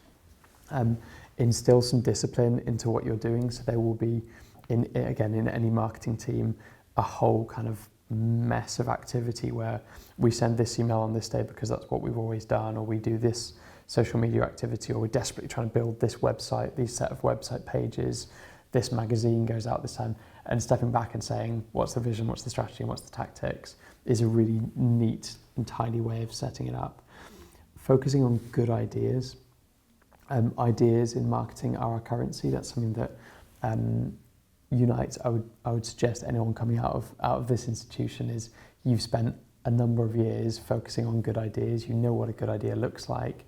Instill some discipline into what you're doing. So there will be, in any marketing team, a whole kind of mess of activity where we send this email on this day because that's what we've always done, or we do this social media activity, or we're desperately trying to build this website, these set of website pages, this magazine goes out this time. And stepping back and saying, what's the vision, what's the strategy, and what's the tactics, is a really neat and tidy way of setting it up. Focusing on good ideas. Ideas in marketing are our currency. That's something that unites. I would suggest anyone coming out of this institution is you've spent a number of years focusing on good ideas. You know what a good idea looks like.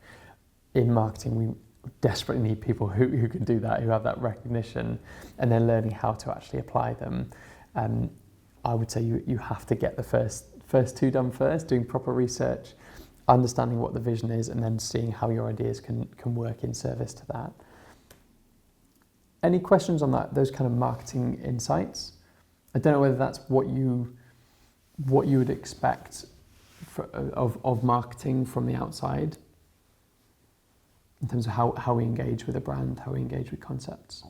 In marketing, we desperately need people who can do that, who have that recognition, and then learning how to actually apply them. I would say you have to get the first two done first, doing proper research, understanding what the vision is, and then seeing how your ideas can work in service to that. Any questions on that? Those kind of marketing insights? I don't know whether that's what you would expect of marketing from the outside, in terms of how we engage with a brand, how we engage with concepts.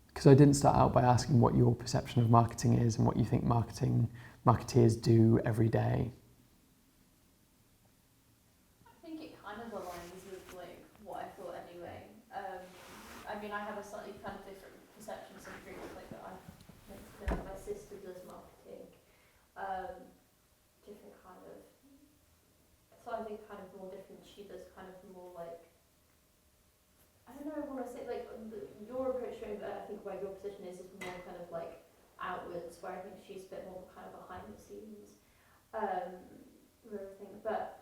Because I didn't start out by asking what your perception of marketing is and what you think marketeers do every day. I think it kind of aligns with like what I thought anyway. I mean, I have a slightly kind of different perception to some people like that. My sister does marketing, different kind of. So I think kind of more different. She does kind of more like. I don't know. I want to say like your approach, I think where your position is more kind of like outwards, where I think she's a bit more kind of behind the scenes, with everything. But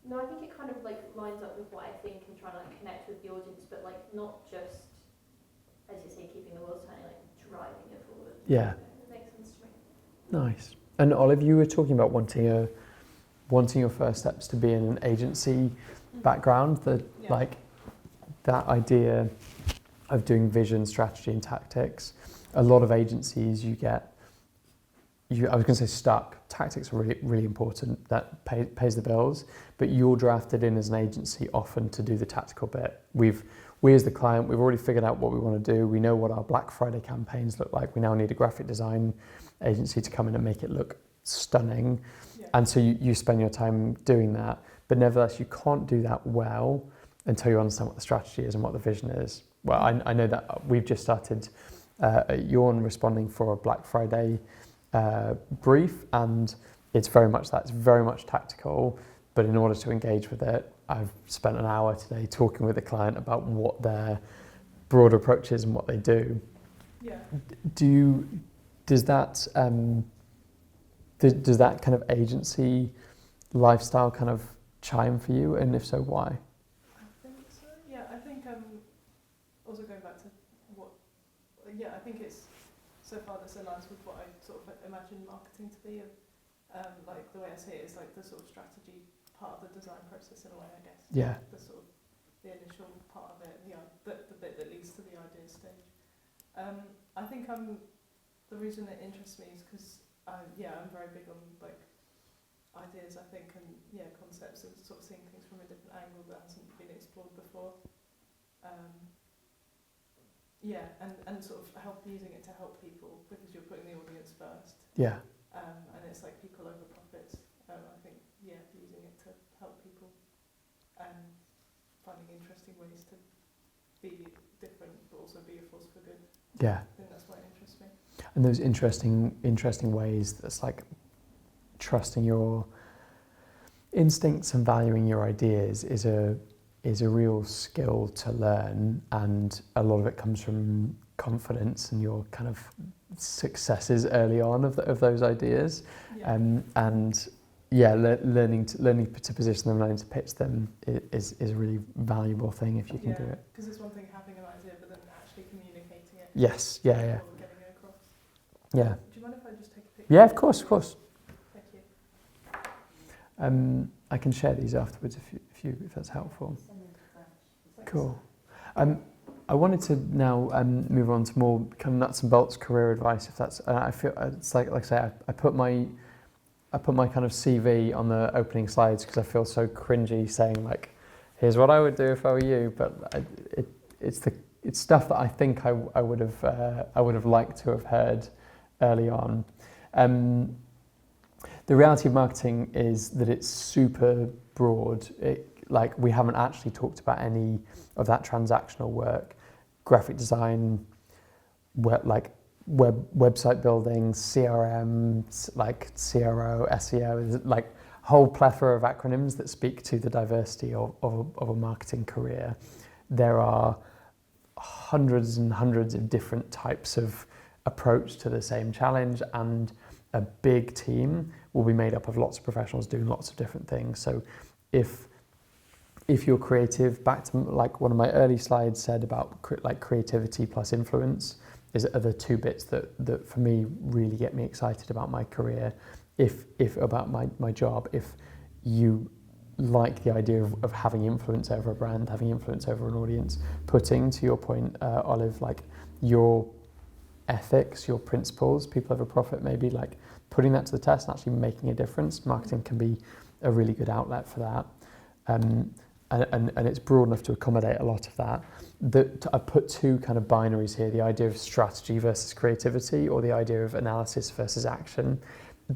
no, I think it kind of like lines up with what I think and trying to like connect with the audience, but like not just, as you say, keeping the wheels turning, like driving it forward. Yeah. It makes sense to me. Nice. And Olive, you were talking about wanting your first steps to be in an agency background. Yeah. Like that idea of doing vision, strategy, and tactics. A lot of agencies I was going to say stuck. Tactics are really, really important. That pays the bills. But you're drafted in as an agency often to do the tactical bit. We as the client, we've already figured out what we want to do. We know what our Black Friday campaigns look like. We now need a graphic design agency to come in and make it look stunning. Yeah. And so you spend your time doing that. But nevertheless, you can't do that well until you understand what the strategy is and what the vision is. Well, I know that we've just started at Yawn responding for a Black Friday brief, and it's very much that. It's very much tactical, but in order to engage with it, I've spent an hour today talking with the client about what their broad approach is and what they do. Yeah. Does that kind of agency lifestyle kind of chime for you, and if so, why? I think so. Yeah, I think also going back to what, I think it's so far this aligns with what I sort of imagine marketing to be. Like the way I see it is like the sort of strategy part of the design process in a way, I guess. Yeah. The sort of the initial part of it, the bit that leads to the idea stage. I think the reason it interests me is because I'm very big on like ideas, I think, and concepts, and sort of seeing things from a different angle that hasn't been explored before. And sort of using it to help people, because you're putting the audience first. Yeah. And it's like people over profits. I think using it to help people and finding interesting ways to be different but also be a force for good. Yeah. I think that's why it interests me. And those interesting ways, that's like trusting your instincts and valuing your ideas is a real skill to learn, and a lot of it comes from confidence and your kind of successes early on of those ideas. Learning to position them, learning to pitch them is a really valuable thing if you can do it. Because it's one thing having an idea, but then actually communicating it. Yes, yeah. Or getting it across. Yeah. Do you mind if I just take a picture? Yeah, of course. Thank you. I can share these afterwards if that's helpful. Thanks. Cool. I wanted to now move on to more kind of nuts and bolts career advice. If that's, I feel it's like I say, I put my kind of CV on the opening slides because I feel so cringy saying like, here's what I would do if I were you. But it's stuff that I think I would have liked to have heard early on. The reality of marketing is that it's super broad. Like we haven't actually talked about any of that transactional work, graphic design, website building, CRM, like CRO, SEO, like whole plethora of acronyms that speak to the diversity of a marketing career. There are hundreds and hundreds of different types of approach to the same challenge, and a big team will be made up of lots of professionals doing lots of different things. So if you're creative, back to like one of my early slides said about like creativity plus influence are the two bits that for me really get me excited about my career. If about my job, if you like the idea of having influence over a brand, having influence over an audience, putting, to your point, Olive, like your ethics, your principles, people over profit, maybe like putting that to the test and actually making a difference. Marketing can be a really good outlet for that. And it's broad enough to accommodate a lot of that. I put two kind of binaries here, the idea of strategy versus creativity, or the idea of analysis versus action.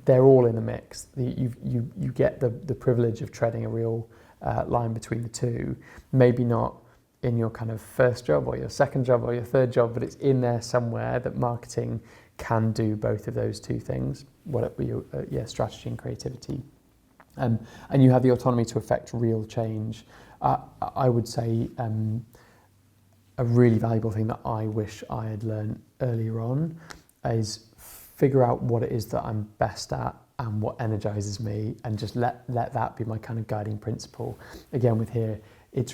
They're all in the mix. You get the privilege of treading a real line between the two. Maybe not in your kind of first job or your second job or your third job, but it's in there somewhere that marketing can do both of those two things, strategy and creativity. And you have the autonomy to affect real change. I would say a really valuable thing that I wish I had learned earlier on is figure out what it is that I'm best at and what energizes me, and just let that be my kind of guiding principle. Again, with here, it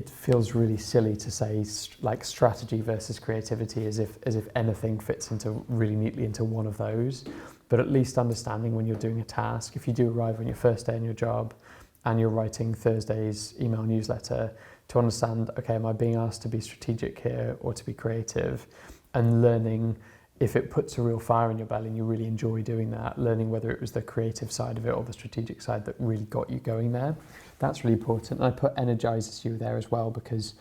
feels really silly to say like strategy versus creativity as if anything fits into really neatly into one of those. But at least understanding when you're doing a task, if you do arrive on your first day in your job and you're writing Thursday's email newsletter, to understand, okay, am I being asked to be strategic here or to be creative? And learning if it puts a real fire in your belly and you really enjoy doing that, learning whether it was the creative side of it or the strategic side that really got you going there. That's really important. And I put energizes you there as well, because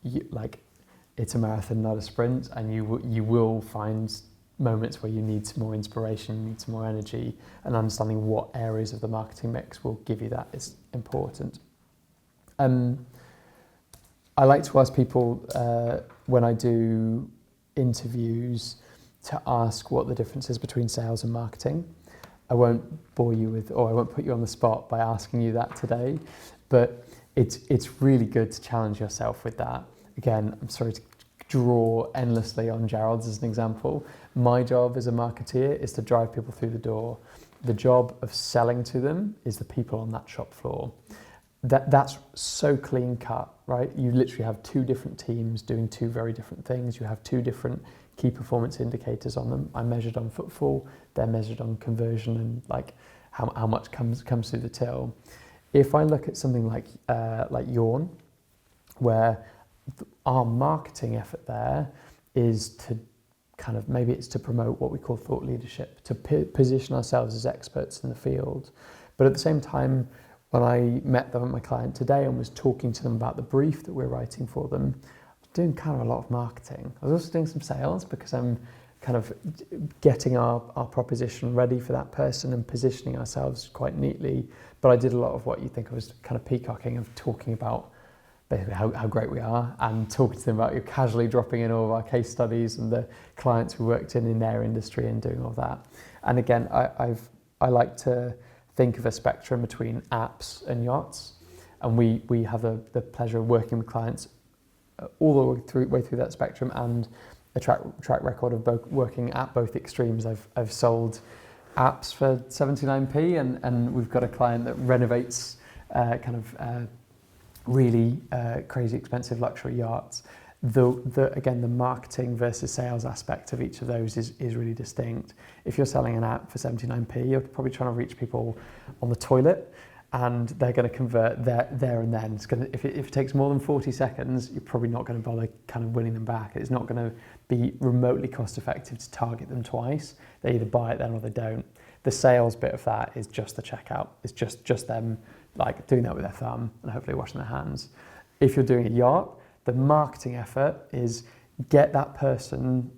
it's a marathon, not a sprint, and you will find moments where you need some more inspiration, you need some more energy, and understanding what areas of the marketing mix will give you that is important. I like to ask people when I do interviews to ask what the difference is between sales and marketing. I won't bore you with, or I won't put you on the spot by asking you that today, but it's really good to challenge yourself with that. Again, I'm sorry to draw endlessly on Gerald's as an example. My job as a marketeer is to drive people through the door. The job of selling to them is the people on that shop floor. That's so clean cut, right? You literally have two different teams doing two very different things. You have two different key performance indicators on them. I'm measured on footfall, they're measured on conversion and like how much comes through the till. If I look at something like Yawn, where our marketing effort there is to kind of, maybe it's to promote what we call thought leadership, to position ourselves as experts in the field. But at the same time, when I met my client today and was talking to them about the brief that we're writing for them, I was doing kind of a lot of marketing. I was also doing some sales because I'm kind of getting our proposition ready for that person and positioning ourselves quite neatly. But I did a lot of what you think I was kind of peacocking, of talking about basically how great we are, and talking to them about, you're casually dropping in all of our case studies and the clients we worked in their industry and doing all that. And again, I like to think of a spectrum between apps and yachts, and we have the pleasure of working with clients all the way through that spectrum, and a track record of both working at both extremes. I've sold apps for 79p, and we've got a client that renovates really crazy expensive luxury yachts. Again, the marketing versus sales aspect of each of those is really distinct. If you're selling an app for 79p, you're probably trying to reach people on the toilet, and they're going to convert there and then. If it takes more than 40 seconds, you're probably not going to bother kind of winning them back. It's not going to be remotely cost effective to target them twice. They either buy it then or they don't. The sales bit of that is just the checkout. It's just them like doing that with their thumb and hopefully washing their hands. If you're doing a yacht, the marketing effort is get that person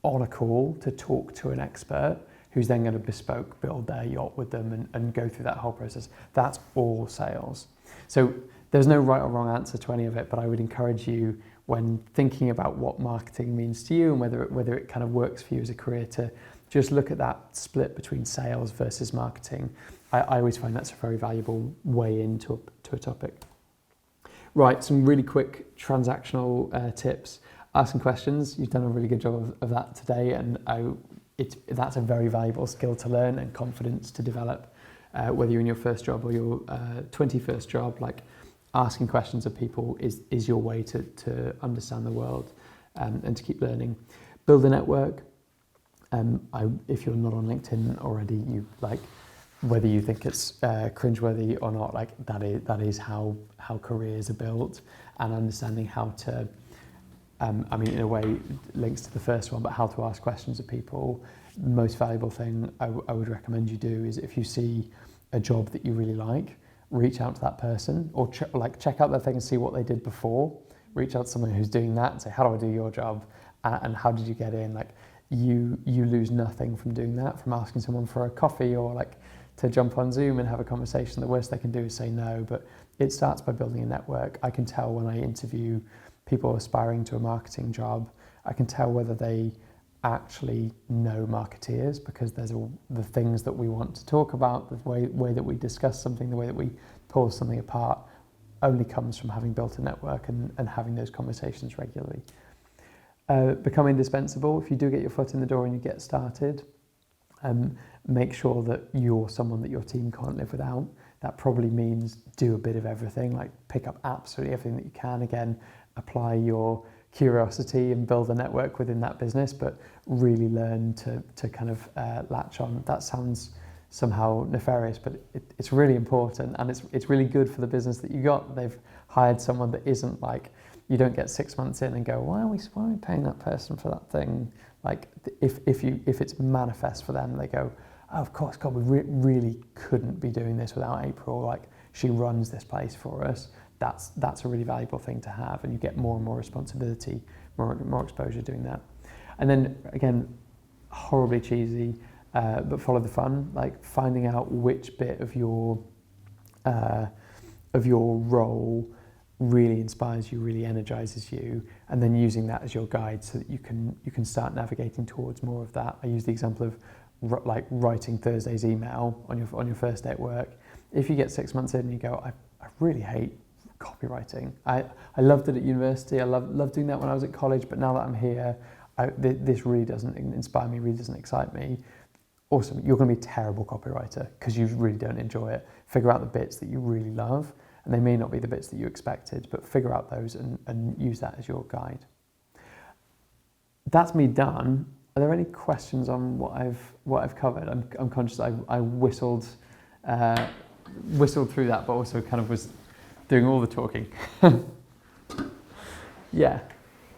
on a call to talk to an expert who's then going to bespoke build their yacht with them and go through that whole process. That's all sales. So there's no right or wrong answer to any of it, but I would encourage you, when thinking about what marketing means to you and whether it kind of works for you as a career, to just look at that split between sales versus marketing. I always find that's a very valuable way into a topic. Right, some really quick transactional tips. Asking questions, you've done a really good job of that today, and that's a very valuable skill to learn and confidence to develop, whether you're in your first job or your 21st job. Like, asking questions of people is your way to understand the world and to keep learning. Build a network. If you're not on LinkedIn already, you like, whether you think it's cringeworthy or not, like that is how careers are built, and understanding how to, in a way links to the first one, but how to ask questions of people, most valuable thing I would recommend you do is if you see a job that you really like, reach out to that person or check out their thing and see what they did before. Reach out to someone who's doing that and say, how do I do your job? And how did you get in? Like you lose nothing from doing that, from asking someone for a coffee or like to jump on Zoom and have a conversation. The worst they can do is say no, but it starts by building a network. I can tell when I interview people aspiring to a marketing job, I can tell whether they actually know marketeers, because there's all the things that we want to talk about, the way that we discuss something, the way that we pull something apart only comes from having built a network and having those conversations regularly. Become indispensable. If you do get your foot in the door and you get started, make sure that you're someone that your team can't live without. That probably means do a bit of everything, like pick up absolutely everything that you can. Again, apply your curiosity and build a network within that business, but really learn to kind of latch on. That sounds somehow nefarious, but it's really important, and it's really good for the business that you got. They've hired someone that isn't like, you don't get 6 months in and go, why are we paying that person for that thing? Like if it's manifest for them, they go, oh, of course, God, we really couldn't be doing this without April. Like she runs this place for us. That's a really valuable thing to have, and you get more and more responsibility, more exposure doing that. And then again, horribly cheesy, but follow the fun. Like finding out which bit of your role really inspires you, really energizes you, and then using that as your guide so that you can start navigating towards more of that. I use the example of like writing Thursday's email on your first day at work. If you get 6 months in and you go, I really hate copywriting. I loved it at university. I loved doing that when I was at college, but now that I'm here, this really doesn't inspire me, really doesn't excite me. Awesome. You're going to be a terrible copywriter because you really don't enjoy it. Figure out the bits that you really love, and they may not be the bits that you expected, but figure out those and use that as your guide. That's me done. Are there any questions on what I've covered? I'm conscious I whistled through that, but also kind of was doing all the talking. Yeah.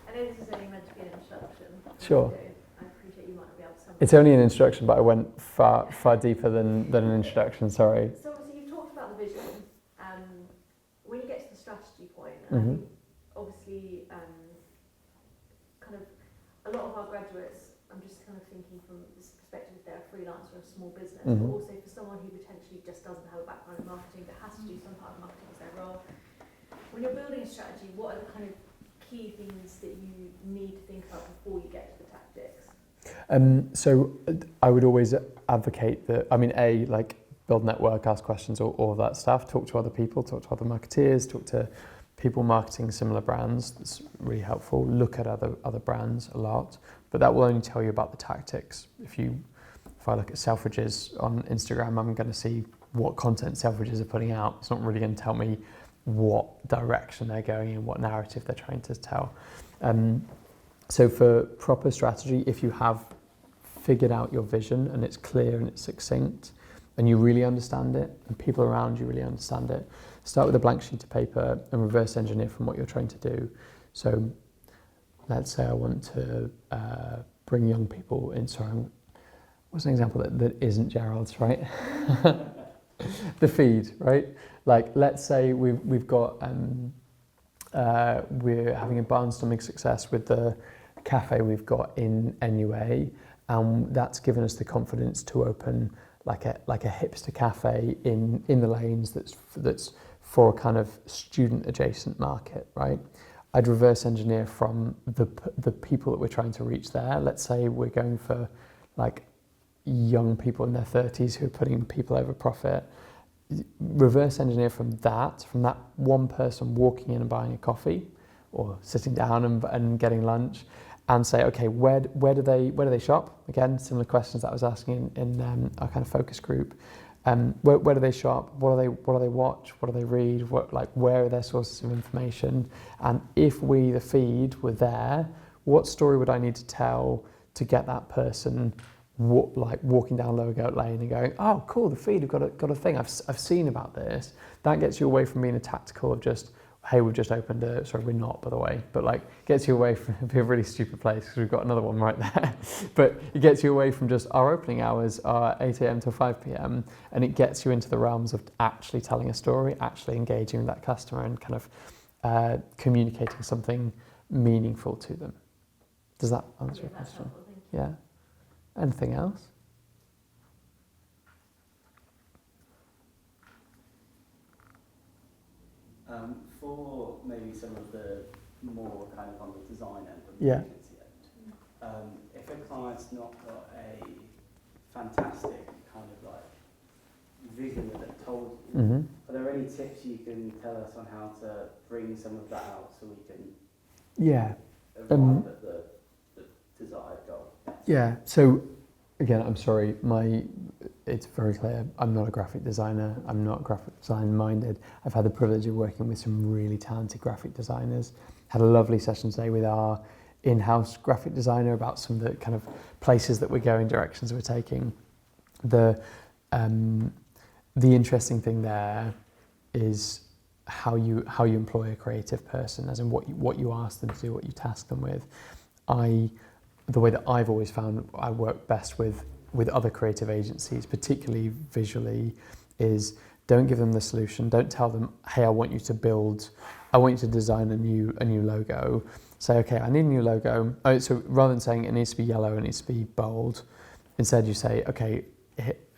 I know this is only meant to be an introduction. Sure. I appreciate you might not be able to summarize. It's only an introduction, but I went far deeper than an introduction. Sorry. So obviously you've talked about the vision. When you get to the strategy point, Mm-hmm. obviously kind of a lot of our graduates, I'm just kind of thinking from this perspective, if they're a freelancer or a small business, Mm-hmm. but also for someone who potentially just doesn't have a background in marketing but has to do some part of marketing as their role. When you're building a strategy, what are the kind of key things that you need to think about before you get to the tactics? So I would always advocate that, like build network, ask questions, all of that stuff, talk to other people, talk to other marketeers, talk to people marketing similar brands. That's really helpful. Look at other brands a lot, but that will only tell you about the tactics. If I look at Selfridges on Instagram, I'm going to see what content Selfridges are putting out. It's not really going to tell me what direction they're going in, what narrative they're trying to tell. So for proper strategy, if you have figured out your vision and it's clear and it's succinct and you really understand it and people around you really understand it, start with a blank sheet of paper and reverse engineer from what you're trying to do. So let's say I want to bring young people in. Sorry, what's an example that isn't Gerald's, right? The feed, right? Like, let's say we've got, we're having a barnstorming success with the cafe we've got in NUA, and that's given us the confidence to open like a hipster cafe in the lanes that's for a kind of student adjacent market, right? I'd reverse engineer from the people that we're trying to reach there. Let's say we're going for like young people in their 30s who are putting people over profit. Reverse engineer from that one person walking in and buying a coffee or sitting down and getting lunch, and say, okay, where do they shop? Again, similar questions that I was asking in our kind of focus group. Where do they shop? What do they watch? What do they read? Where are their sources of information? And if we, the feed, were there, what story would I need to tell to get that person walking down Lower Goat Lane and going, oh, cool, the feed have got a thing. I've seen about this. That gets you away from being a tactical of just hey, we've just opened a, sorry, we're not, by the way, but like gets you away from a really stupid place because we've got another one right there. But it gets you away from just our opening hours are 8 a.m. till 5 p.m. and it gets you into the realms of actually telling a story, actually engaging with that customer and kind of communicating something meaningful to them. Does that answer your That's question? helpful, thank you. Yeah. Anything else? For maybe some of the more kind of on the design end and Yeah. the agency end, if a client's not got a fantastic kind of like vision that they've told you, Mm-hmm. are there any tips you can tell us on how to bring some of that out so we can Yeah. arrive at the desired goal? Yeah. So again, I'm sorry, it's very clear. I'm not a graphic designer. I'm not graphic design minded. I've had the privilege of working with some really talented graphic designers. Had a lovely session today with our in-house graphic designer about some of the kind of places that we're going, directions we're taking. The interesting thing there is how you employ a creative person, as in what you ask them to do, what you task them with. The way that I've always found I work best with other creative agencies, particularly visually, is don't give them the solution. Don't tell them, hey, I want you to design a new logo. Say, okay, I need a new logo. So rather than saying it needs to be yellow, it needs to be bold, instead you say, okay,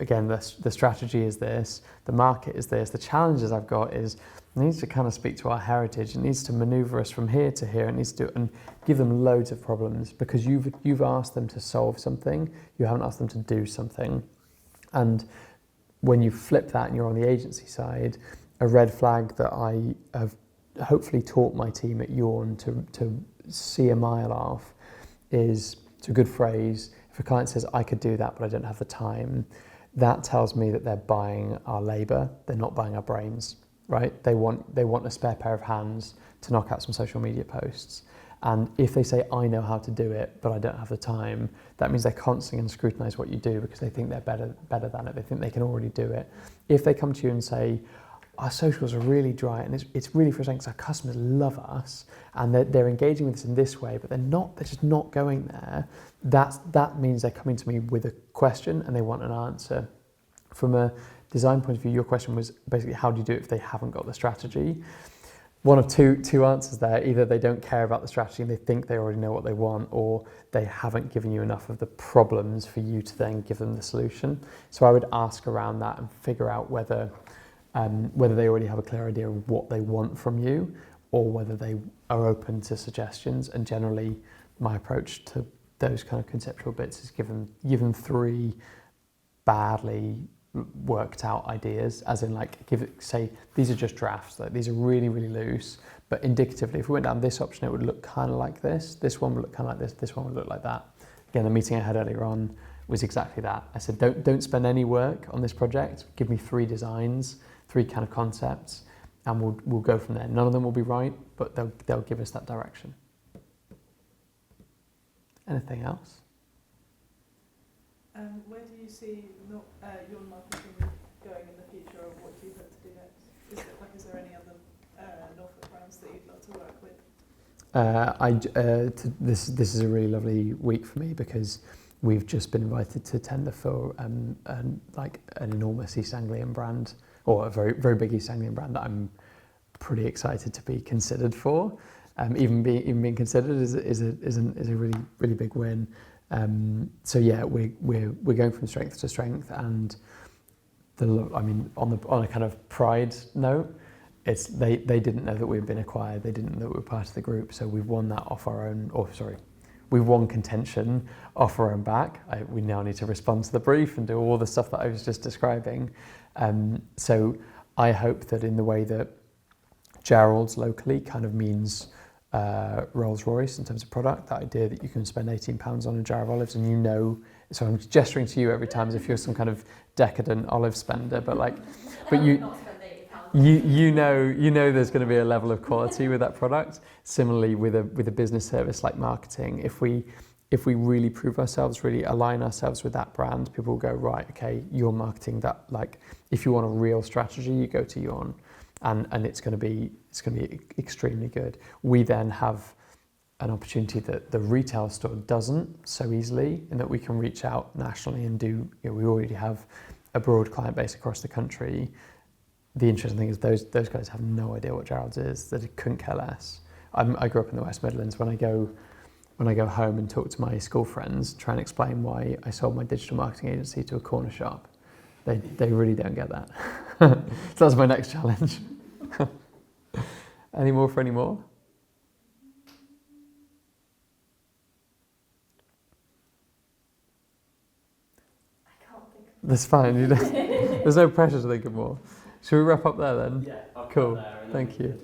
again, the strategy is this, the market is this, the challenges I've got is it needs to kind of speak to our heritage. It needs to maneuver us from here to here. It needs to and give them loads of problems because you've asked them to solve something. You haven't asked them to do something. And when you flip that and you're on the agency side, a red flag that I have hopefully taught my team at Yawn to see a mile off is, it's a good phrase, if a client says, I could do that, but I don't have the time, that tells me that they're buying our labour, they're not buying our brains, right? They want a spare pair of hands to knock out some social media posts. And if they say, I know how to do it, but I don't have the time, that means they're constantly going to scrutinise what you do because they think they're better than it. They think they can already do it. If they come to you and say, our socials are really dry and it's really frustrating because our customers love us and they're engaging with us in this way, but they're just not going there, that means they're coming to me with a question and they want an answer. From a design point of view, your question was basically how do you do it if they haven't got the strategy? One of two answers there. Either they don't care about the strategy and they think they already know what they want, or they haven't given you enough of the problems for you to then give them the solution. So I would ask around that and figure out whether they already have a clear idea of what they want from you or whether they are open to suggestions. And generally my approach to those kind of conceptual bits is give them three badly worked out ideas, as in like say these are just drafts, like these are really, really loose, but indicatively if we went down this option it would look kind of like this one would look kind of like this one would look like that. Again, the meeting I had earlier on was exactly that. I said don't spend any work on this project, give me 3 designs, 3 kind of concepts, and we'll go from there. None of them will be right, but they'll give us that direction. Anything else? Where do you see your marketing going in the future, or what do you hope to do next? Is there any other Norfolk brands that you'd love to work with? This is a really lovely week for me because we've just been invited to tender for like an enormous East Anglian brand, or a very, very big East Anglian brand that I'm pretty excited to be considered for. Even being considered is a really, really big win. So yeah, we're going from strength to strength, and on a kind of pride note, it's they didn't know that we've been acquired, they didn't know that we were part of the group, so we've won that off our own. We've won contention off our own back. We now need to respond to the brief and do all the stuff that I was just describing. So I hope that in the way that Gerald's locally kind of means Rolls-Royce in terms of product, that idea that you can spend £18 on a jar of olives and so I'm gesturing to you every time as if you're some kind of decadent olive spender, but you know there's going to be a level of quality with that product. Similarly with a business service like marketing, if we really prove ourselves, really align ourselves with that brand, people will go, right, okay, you're marketing that, like if you want a real strategy, you go to Yawn. and it's going to be extremely good. We then have an opportunity that the retail store doesn't so easily, in that we can reach out nationally and do. We already have a broad client base across the country. The interesting thing is those guys have no idea what Gerald's is. They couldn't care less. I grew up in the West Midlands. When I go home and talk to my school friends, try and explain why I sold my digital marketing agency to a corner shop, they really don't get that. So that's my next challenge. Any more for any more? I can't think of That's fine. There's no pressure to think of more. Should we wrap up there then? Yeah, I'll Cool. cut there and then Thank we you. can